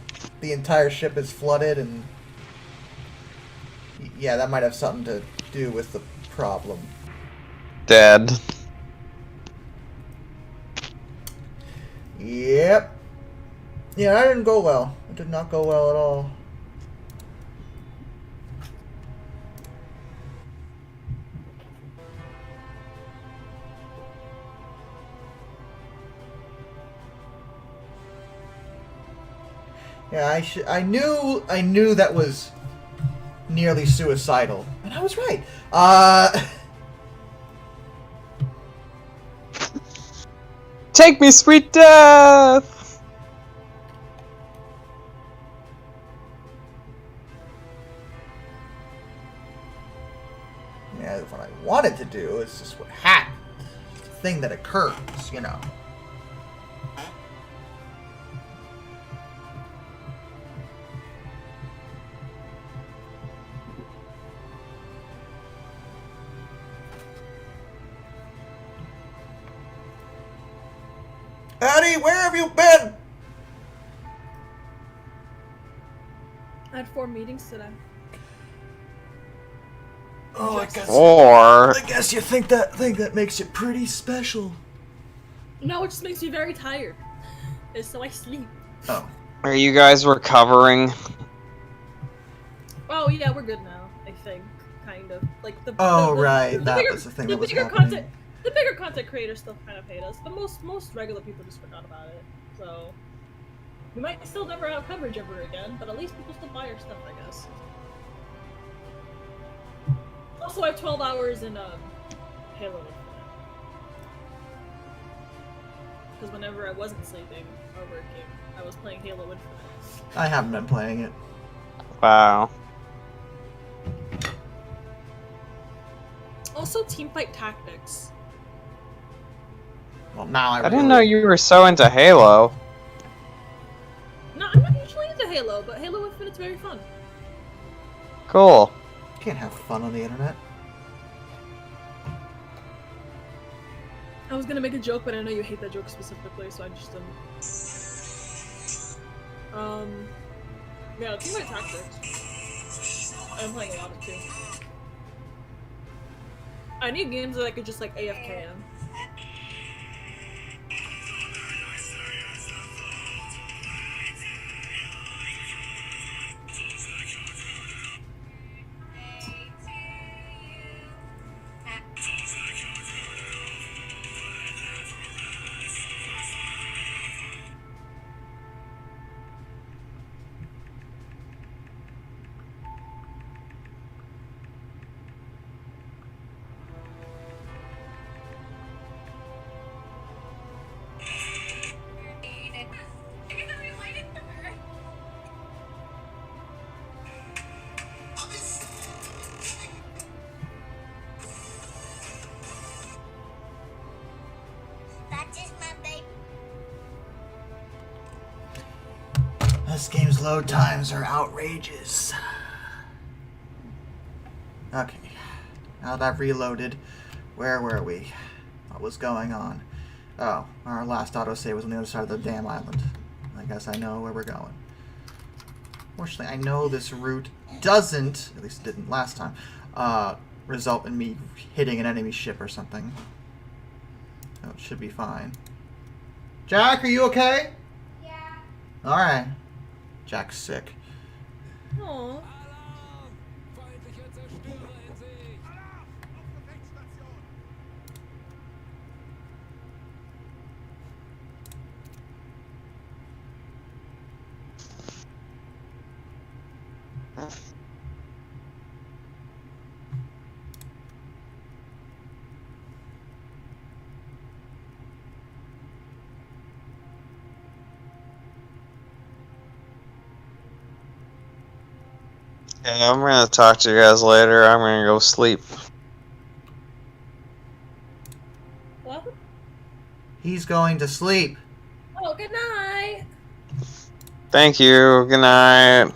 the entire ship is flooded and... Yeah, that might have something to do with the problem. Dead. Yep. Yeah, that didn't go well. It did not go well at all. Yeah, I knew that was nearly suicidal, and I was right. Take me, sweet death! Yeah, what I wanted to do is just what happened. The thing that occurs, you know. Eddie, where have you been? I had 4 meetings today. Oh, Or I guess you think that makes you pretty special. No, it just makes me very tired. And so I sleep. Oh. are you guys recovering? Oh yeah, we're good now. I think, kind of. Like Right, the that bigger, was the thing the that was bigger happening. the bigger content creators still kind of hate us, but most regular people just forgot about it. So we might still never have coverage ever again, but at least people still buy our stuff, I guess. Also, I have 12 hours in Halo. Because whenever I wasn't sleeping or working, I was playing Halo Infinite. I haven't been playing it. Wow. Also, Teamfight Tactics. Well, now I didn't know you were so into Halo. No, I'm not usually into Halo, but Halo Infinite's very fun. Cool. You can't have fun on the internet. I was gonna make a joke, but I know you hate that joke specifically, so I just didn't. Yeah, Teamfight Tactics. I'm playing a lot of it too. I need games that I could just like AFK in. This game's load times are outrageous. Okay, now that I've reloaded, where were we? What was going on? Oh, our last autosave was on the other side of the damn island. I guess I know where we're going. Fortunately, I know this route doesn't, at least it didn't last time, result in me hitting an enemy ship or something. So it should be fine. Jack, are you okay? Yeah. Alright. Jack's sick. Aww. Yeah, I'm gonna talk to you guys later. I'm gonna go sleep. What? He's going to sleep. Oh, good night. Thank you. Good night.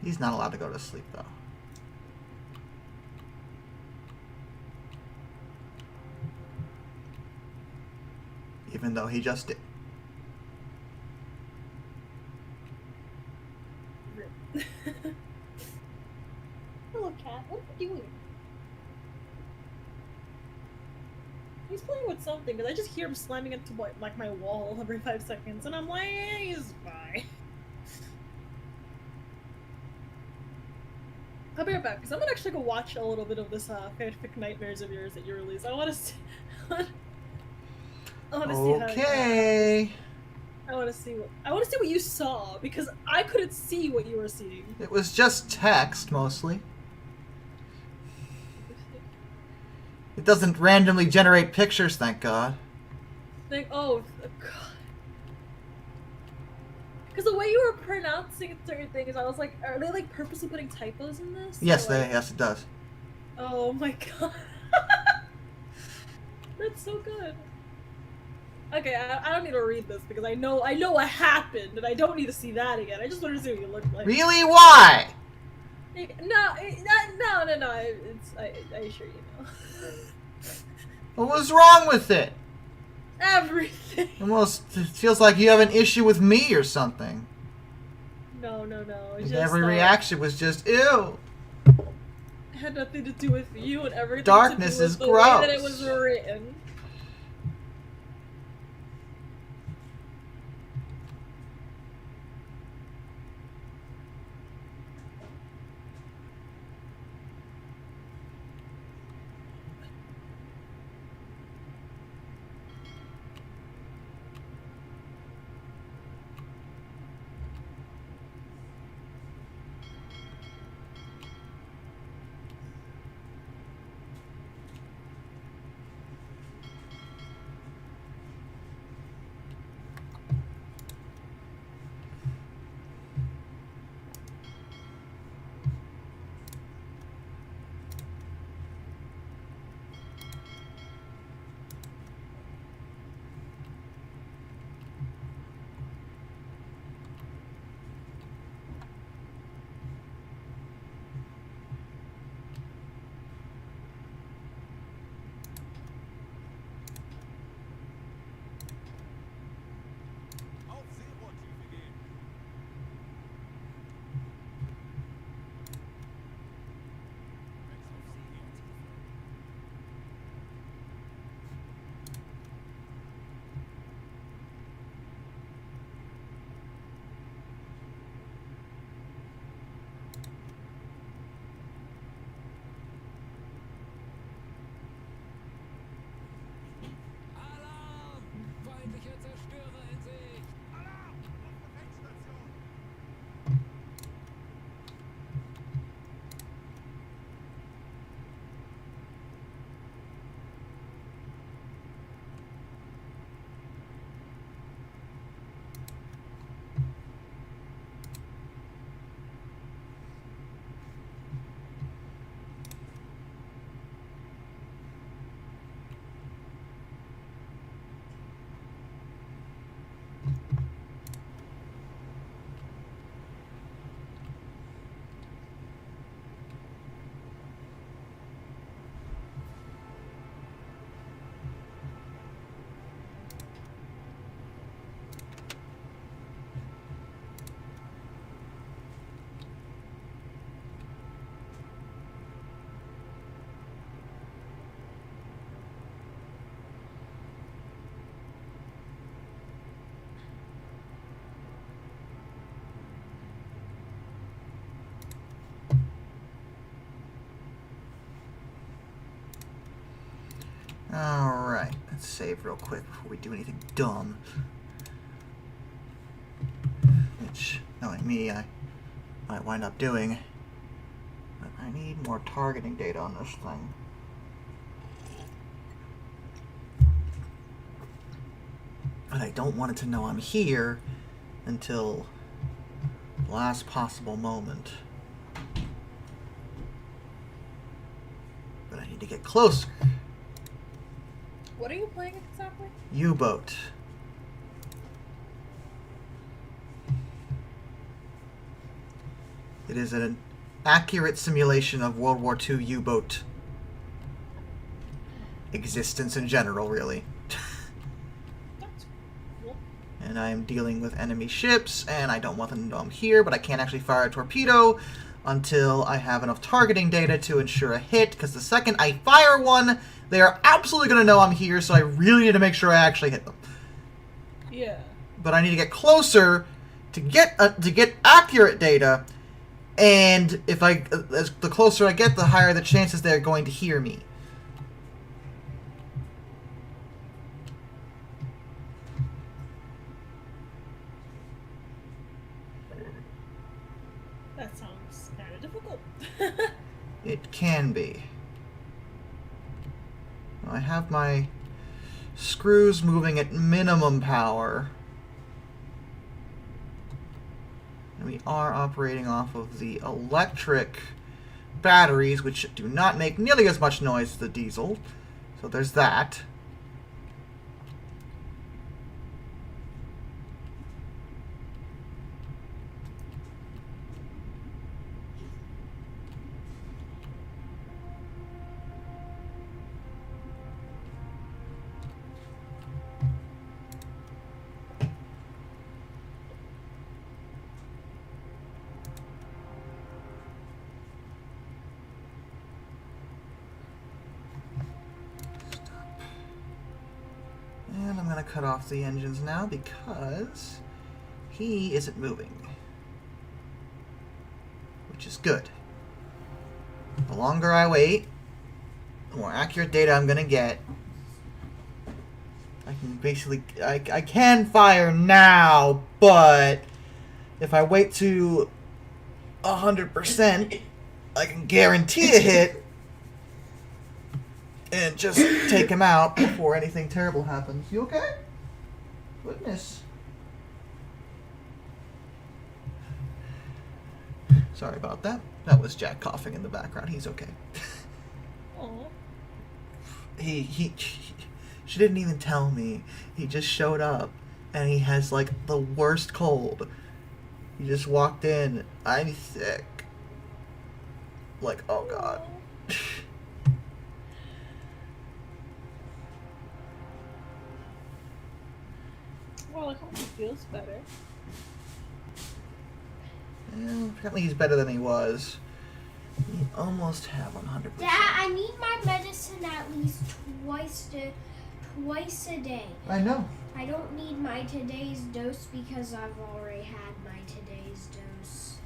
He's not allowed to go to sleep, though. Even though he just did. Hello, cat. What are you doing? He's playing with something, because I just hear him slamming into my wall every 5 seconds, and I'm like, eh, he's fine. I'll be right back, because I'm gonna actually go watch a little bit of this fanfic nightmares of yours that you released. I want to see. I want to see how. Okay. I want to see what you saw, because I couldn't see what you were seeing. It was just text, mostly. It doesn't randomly generate pictures, thank God. Oh, God. Because the way you were pronouncing certain things, I was like, are they like purposely putting typos in this? Yes, Or, like... yes, it does. Oh my God. That's so good. Okay, I don't need to read this because I know what happened, and I don't need to see that again. I just want to see what you look like. Really? Why? No. I assure you know. What was wrong with it? Everything. Almost feels like you have an issue with me or something. No. Like, every reaction was just ew. It had nothing to do with you and everything Darkness to do with is the gross. way that it was written. Alright, let's save real quick before we do anything dumb. Which, knowing me, I might wind up doing. But I need more targeting data on this thing. But I don't want it to know I'm here until the last possible moment. But I need to get closer. What are you playing exactly? Uboat. It is an accurate simulation of World War II U-boat existence in general, really. That's cool. And I am dealing with enemy ships, and I don't want them to know I'm here, but I can't actually fire a torpedo until I have enough targeting data to ensure a hit, because the second I fire one, they are absolutely going to know I'm here, so I really need to make sure I actually hit them. Yeah. But I need to get closer to get accurate data, and if the closer I get, the higher the chances they're going to hear me. That sounds kind of difficult. It can be. I have my screws moving at minimum power. And we are operating off of the electric batteries, which do not make nearly as much noise as the diesel. So there's that. gonna cut off the engines now because he isn't moving. Which is good. The longer I wait, the more accurate data I'm gonna get. I can basically, I can fire now, but if I wait to 100%, I can guarantee a hit and just take him out before anything terrible happens. You okay? Goodness. Sorry about that. That was Jack coughing in the background. He's okay. Oh. She didn't even tell me. He just showed up, and he has, like, the worst cold. He just walked in. I'm sick. Like, oh, God. Well, I hope he feels better. Yeah, apparently he's better than he was. We almost have 100%. Dad, I need my medicine at least twice a day. I know. I don't need my today's dose because I've already had my today's dose.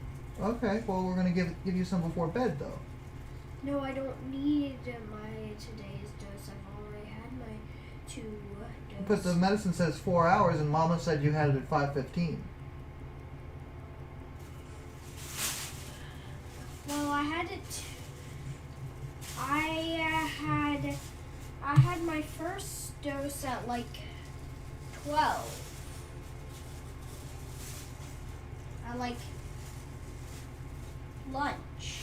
Okay, well, we're going to give you some before bed, though. No, I don't need my today's dose. I've already had my 2 doses. But the medicine says 4 hours, and Mama said you had it at 5:15. Well, I had it. I had my first dose at like 12. At like lunch.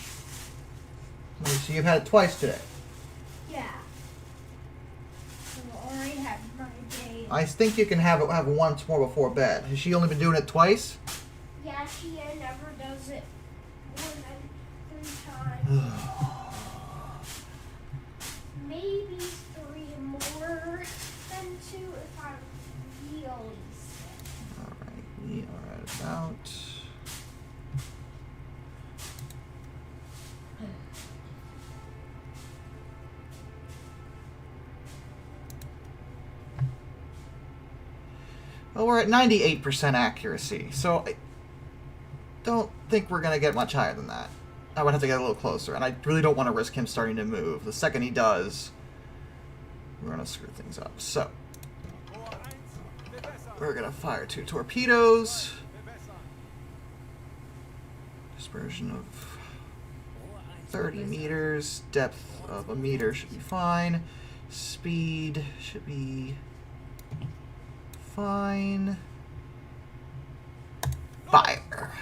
So you've had it twice today. Yeah. So I already had my day. I think you can have it once more before bed. Has she only been doing it twice? Yeah, she never does it more than 3 times. Maybe 3 more than 2 if I'm really sick. Alright, we are at about... Well, we're at 98% accuracy, so I don't think we're going to get much higher than that. I would have to get a little closer, and I really don't want to risk him starting to move. The second he does, we're going to screw things up. So, we're going to fire 2 torpedoes. Dispersion of 30 meters. Depth of 1 meter should be fine. Speed should be fine. Fire.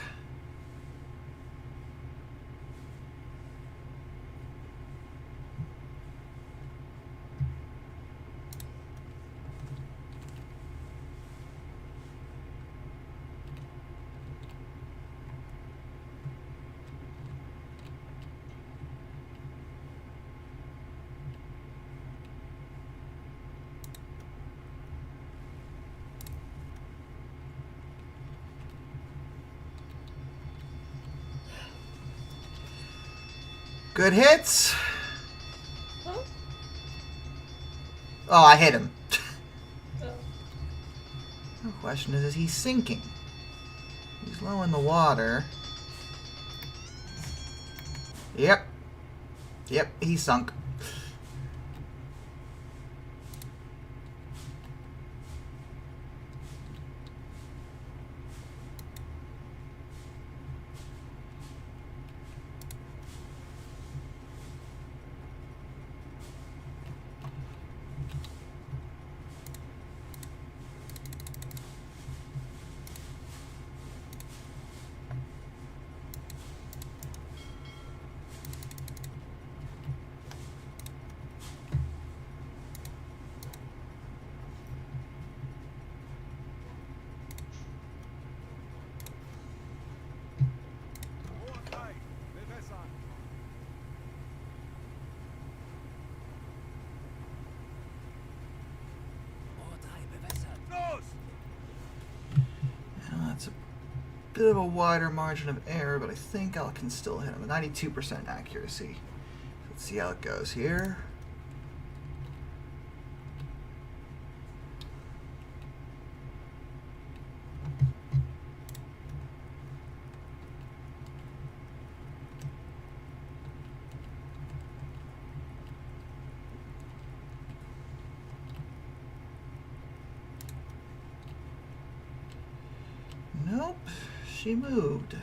Good hits. Huh? Oh, I hit him. Oh. The question is he sinking? He's low in the water. Yep. Yep, he sunk. That's a bit of a wider margin of error, but I think I can still hit him. 92% accuracy. Let's see how it goes here. She moved.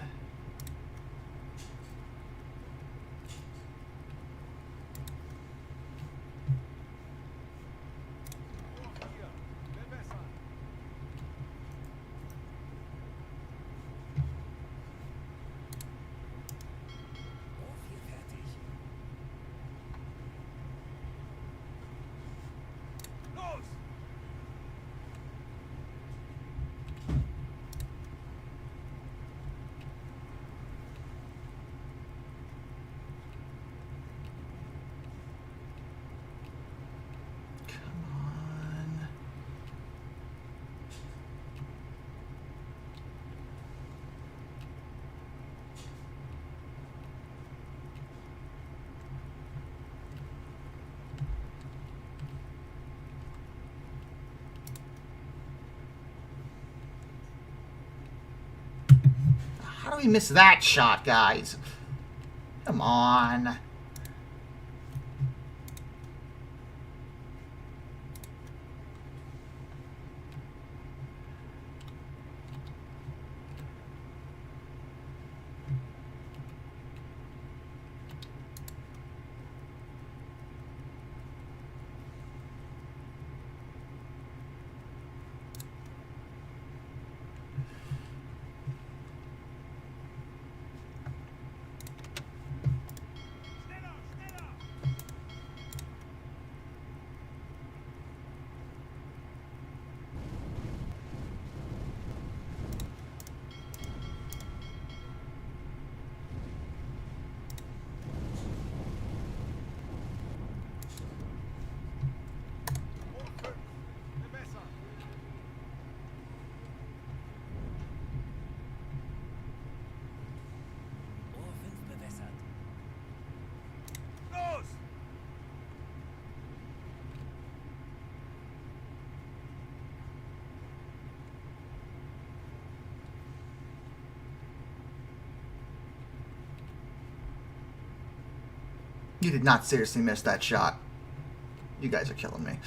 How do we miss that shot, guys? Come on. You did not seriously miss that shot. You guys are killing me.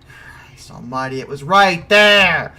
Christ almighty, it was right there!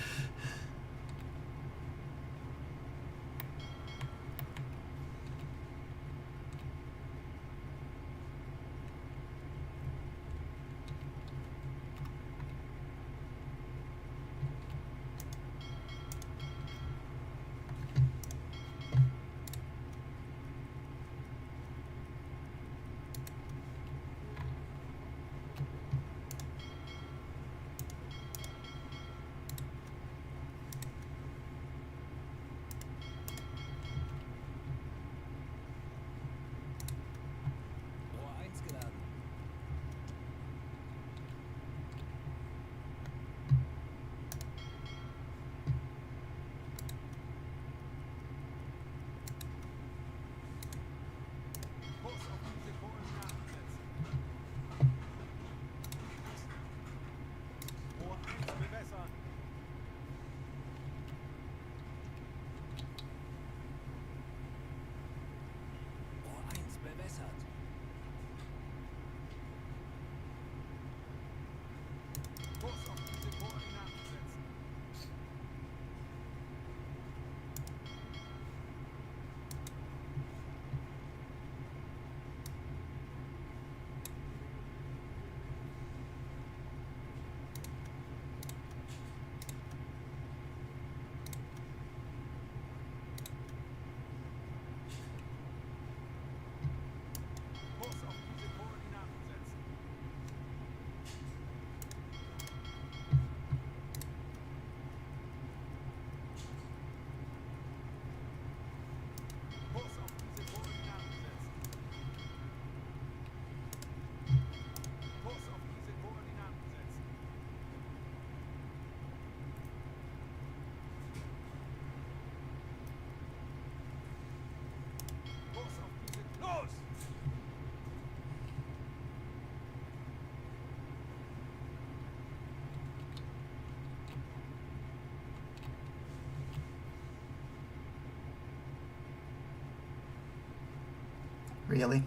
Really?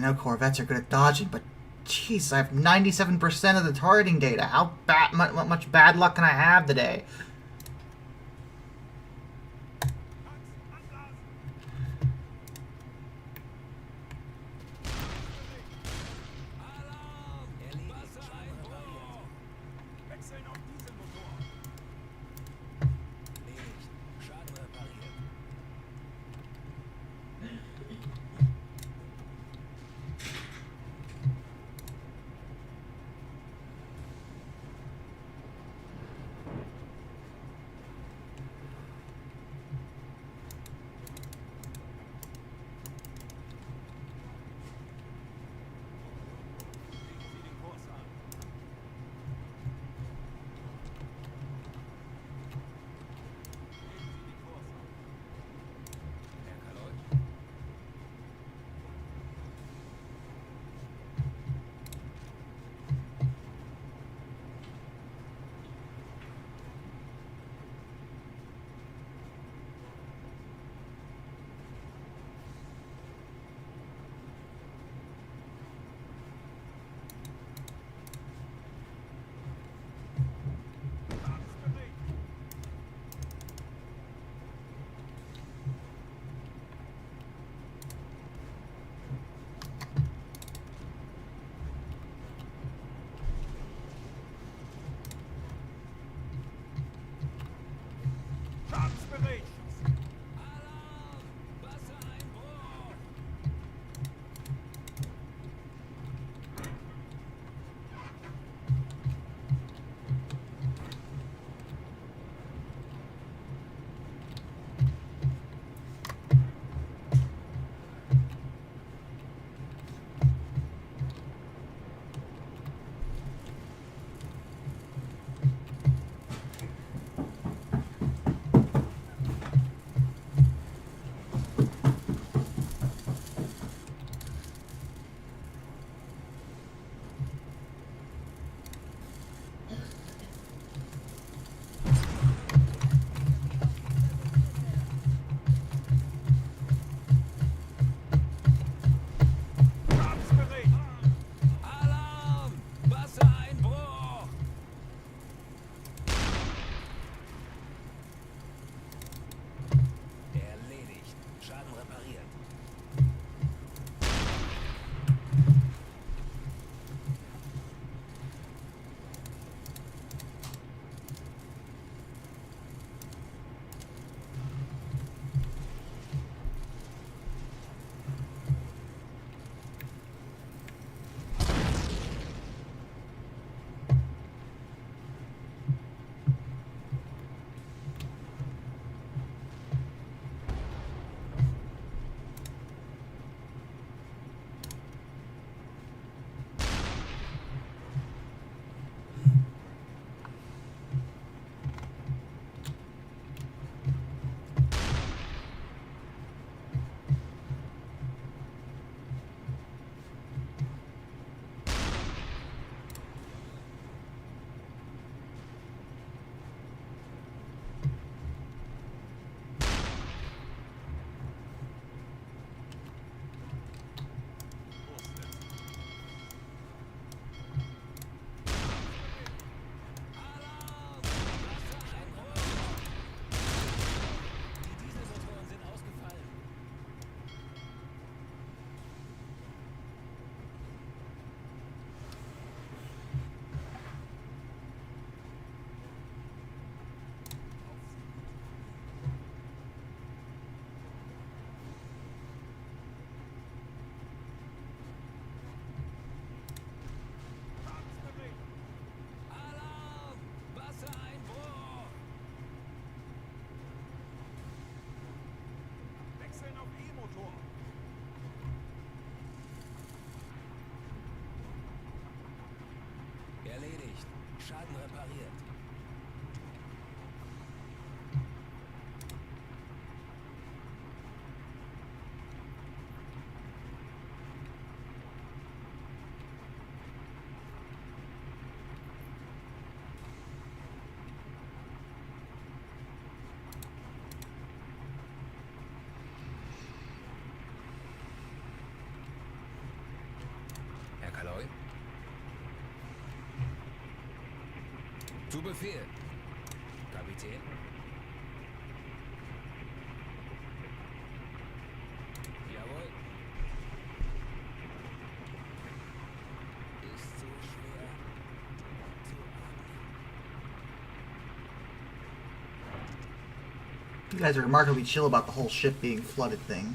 know Corvettes are good at dodging, but jeez, I have 97% of the targeting data. How much bad luck can I have today? Schaden repariert. Zu Befehl. Kapitän. Jawohl. Ist so schwer zu atmen. You guys are remarkably chill about the whole ship being flooded thing.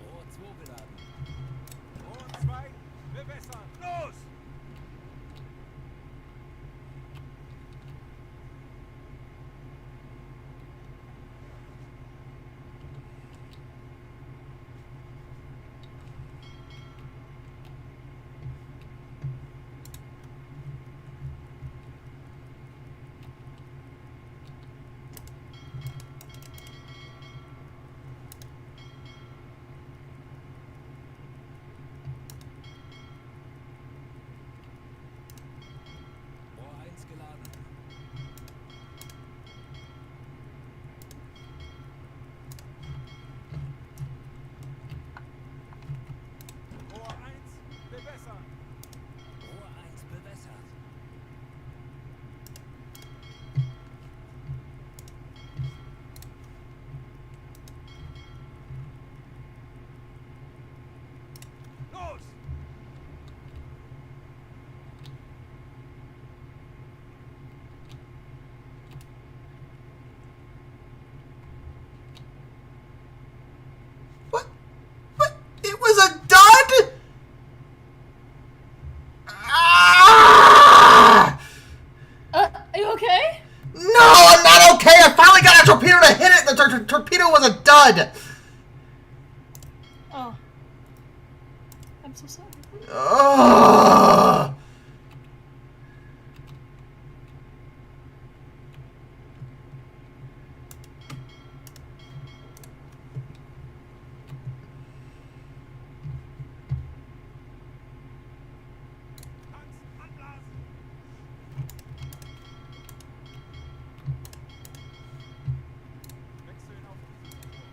Rohr 2 geladen. Rohr 2, bewässern. Los! Rohr 1 geladen. Rohr 1, bewässern. Rohr 1 bewässert. Los! What? What? It was a dud? Ah! Are you okay? No, I'm not okay. I finally got a torpedo to hit it. The torpedo was a dud. Oh. I'm so sorry. Ugh. Tanks anblasen. Wechseln auf Position.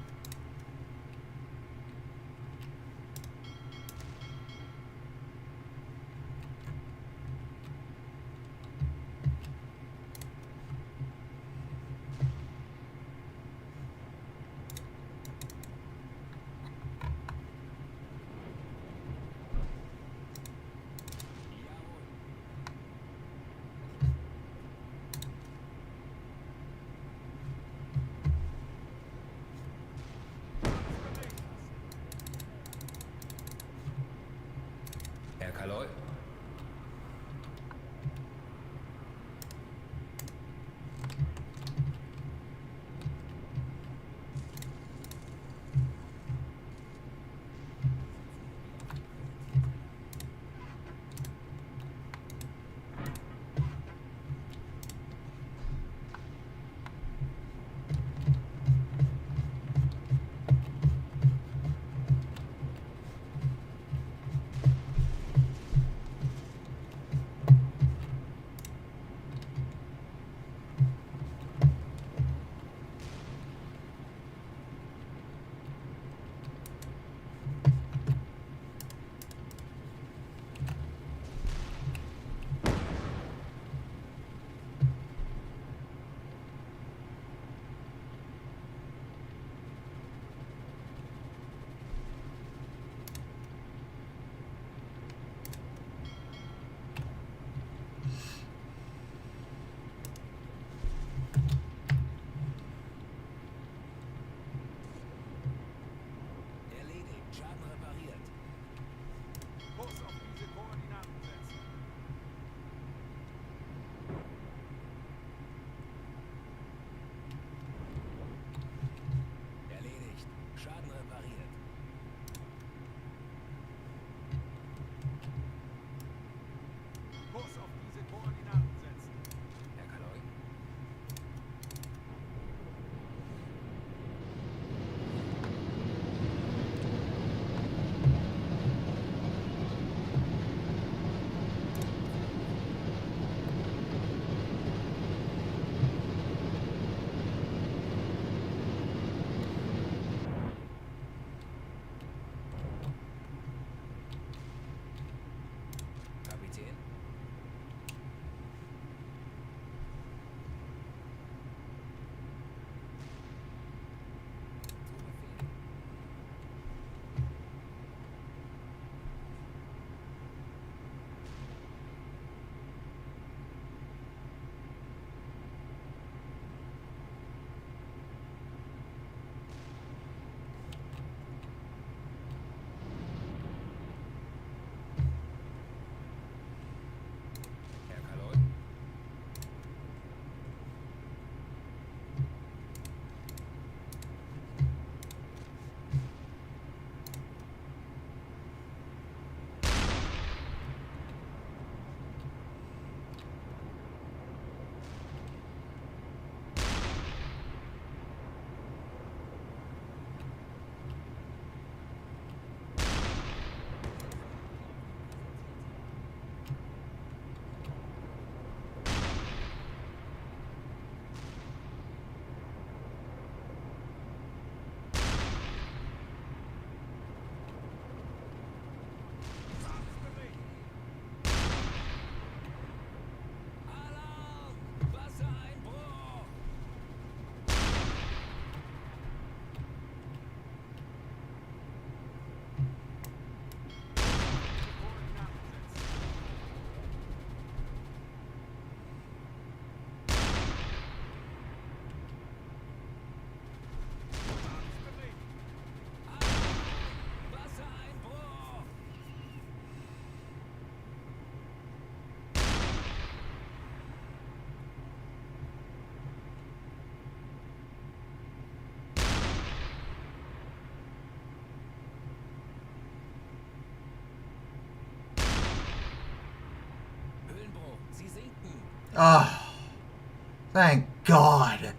Oh, thank God.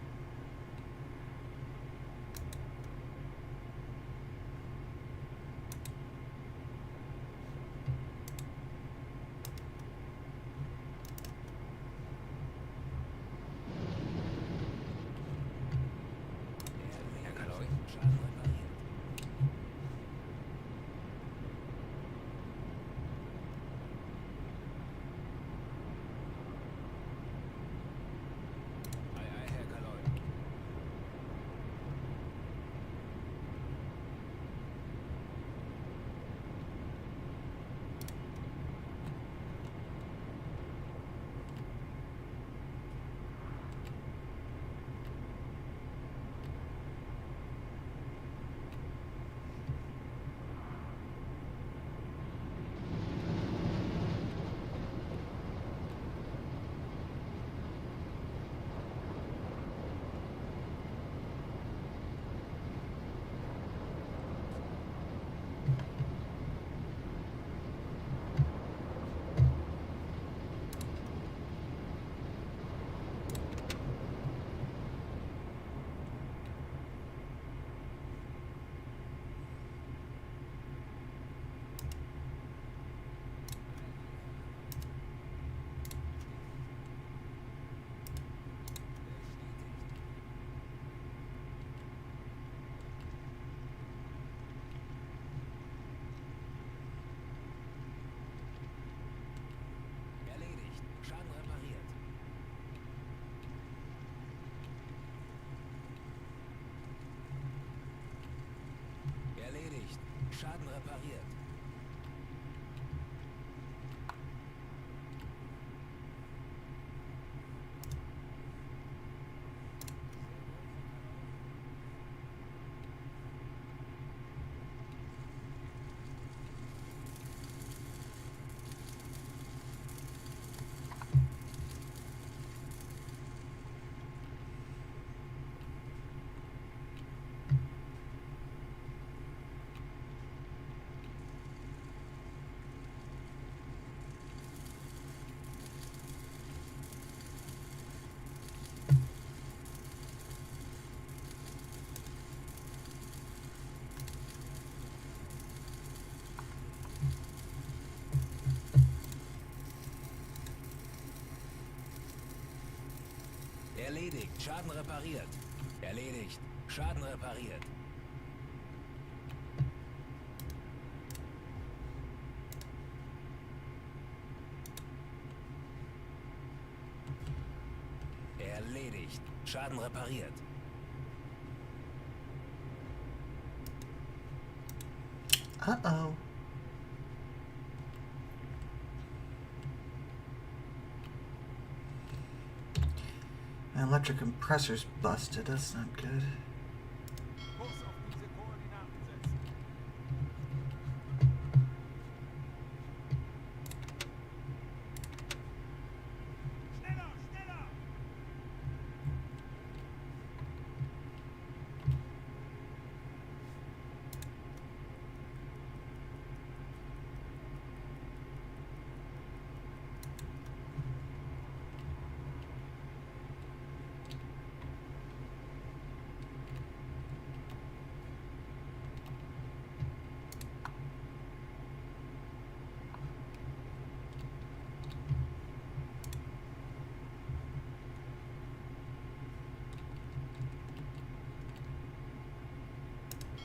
Schaden repariert. Ei, ei, Herr Kaloi. Erledigt. Schaden repariert. Erledigt. Schaden repariert. Erledigt. Schaden repariert. Erledigt. Schaden repariert. Erledigt. Schaden repariert. Uh-oh. My electric compressor's busted. That's not good. Kurs auf diese Koordinaten setzen. Schneller, schneller!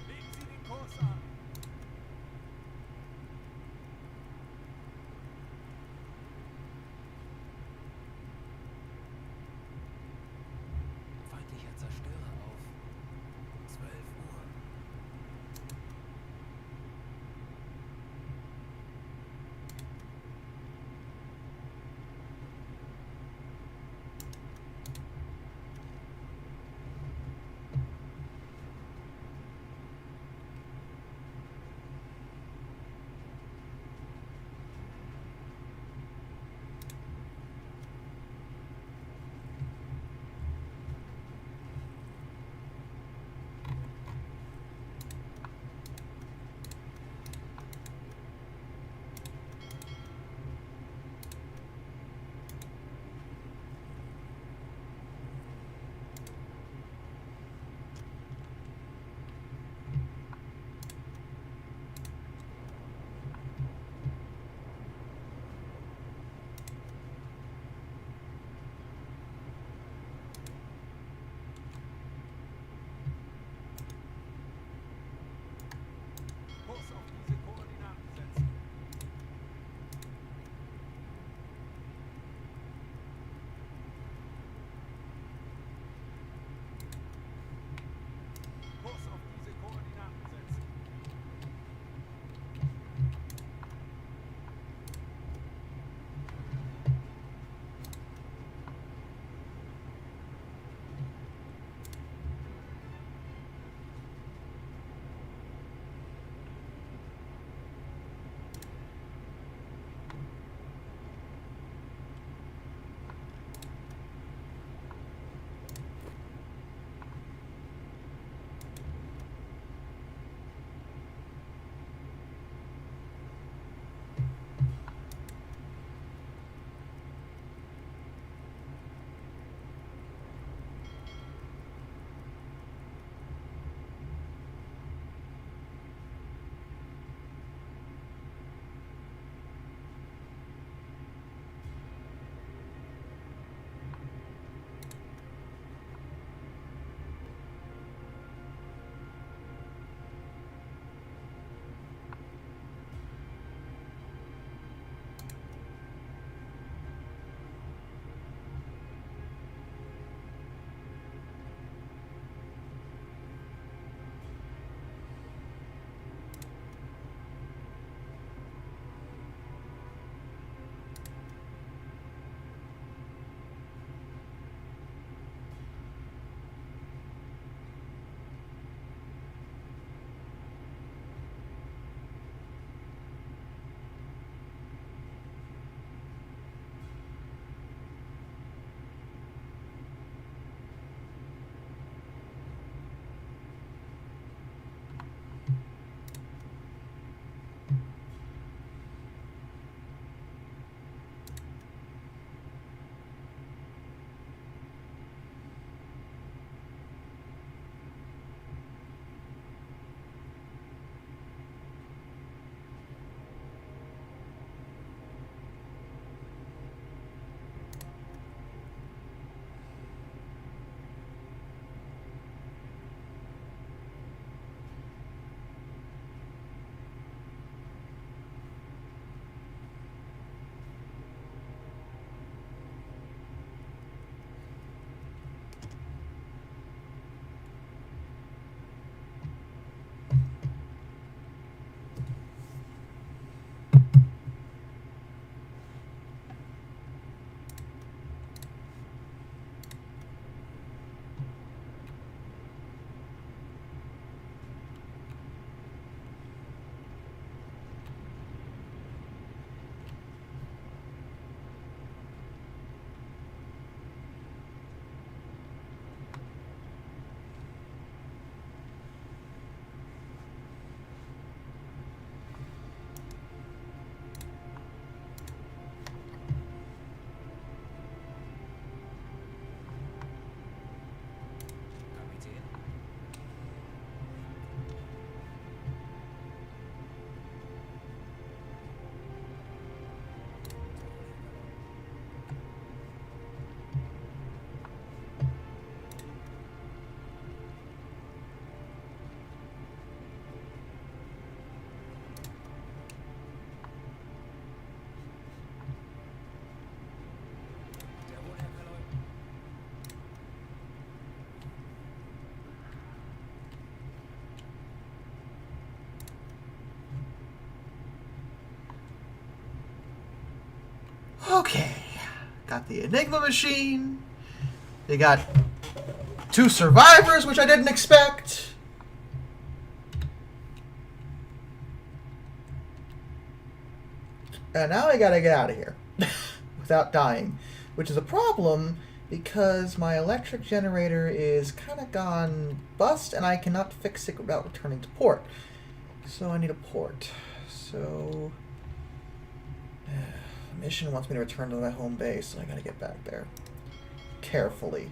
Legen Sie den Kurs an. Feindlicher Zerstörer auf 12 Uhr. got the Enigma machine. They got 2 survivors, which I didn't expect. And now I gotta get out of here without dying, which is a problem because my electric generator is kind of gone bust and I cannot fix it without returning to port. So I need a port. So the mission wants me to return to my home base, so I gotta get back there carefully.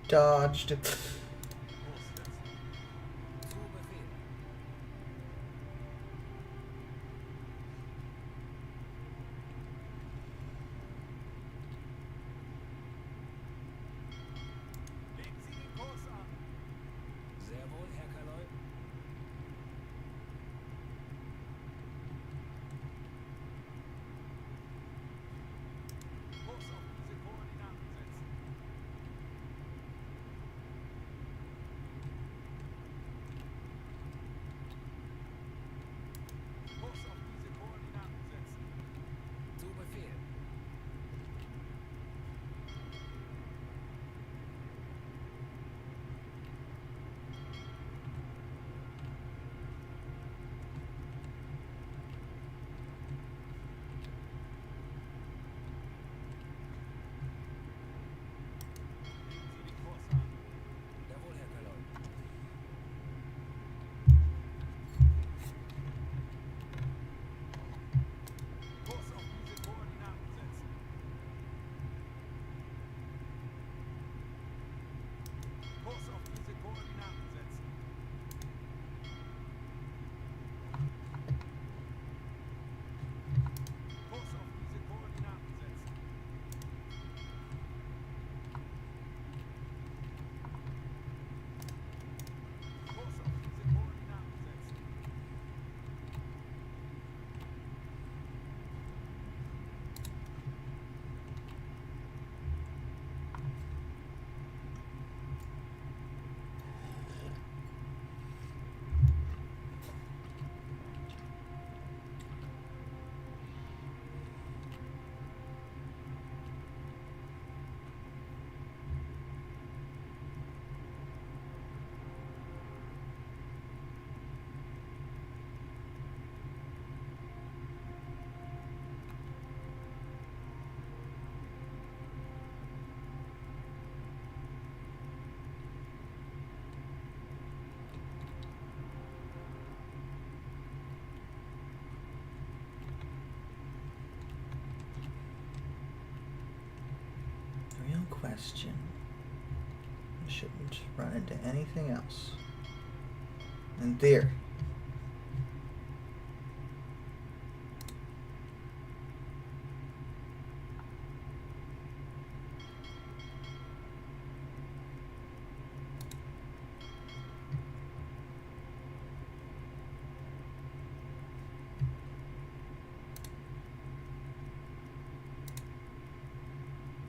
Dodged. Zu Befehl. Legen Sie den Kurs an. Sehr wohl, Herr Kaloi. Kurs auf diese Koordinaten setzen. Kurs auf diese Koordinaten setzen. Zu Befehl. Legen Sie den Kurs an. Jawohl, Herr Kaloi. Kurs auf diese Koordinaten setzen. Kurs auf diese Koordinaten setzen. Kurs auf diese Koordinaten setzen. Kurs auf diese Koordinaten setzen. Real question. I shouldn't run into anything else. In theory.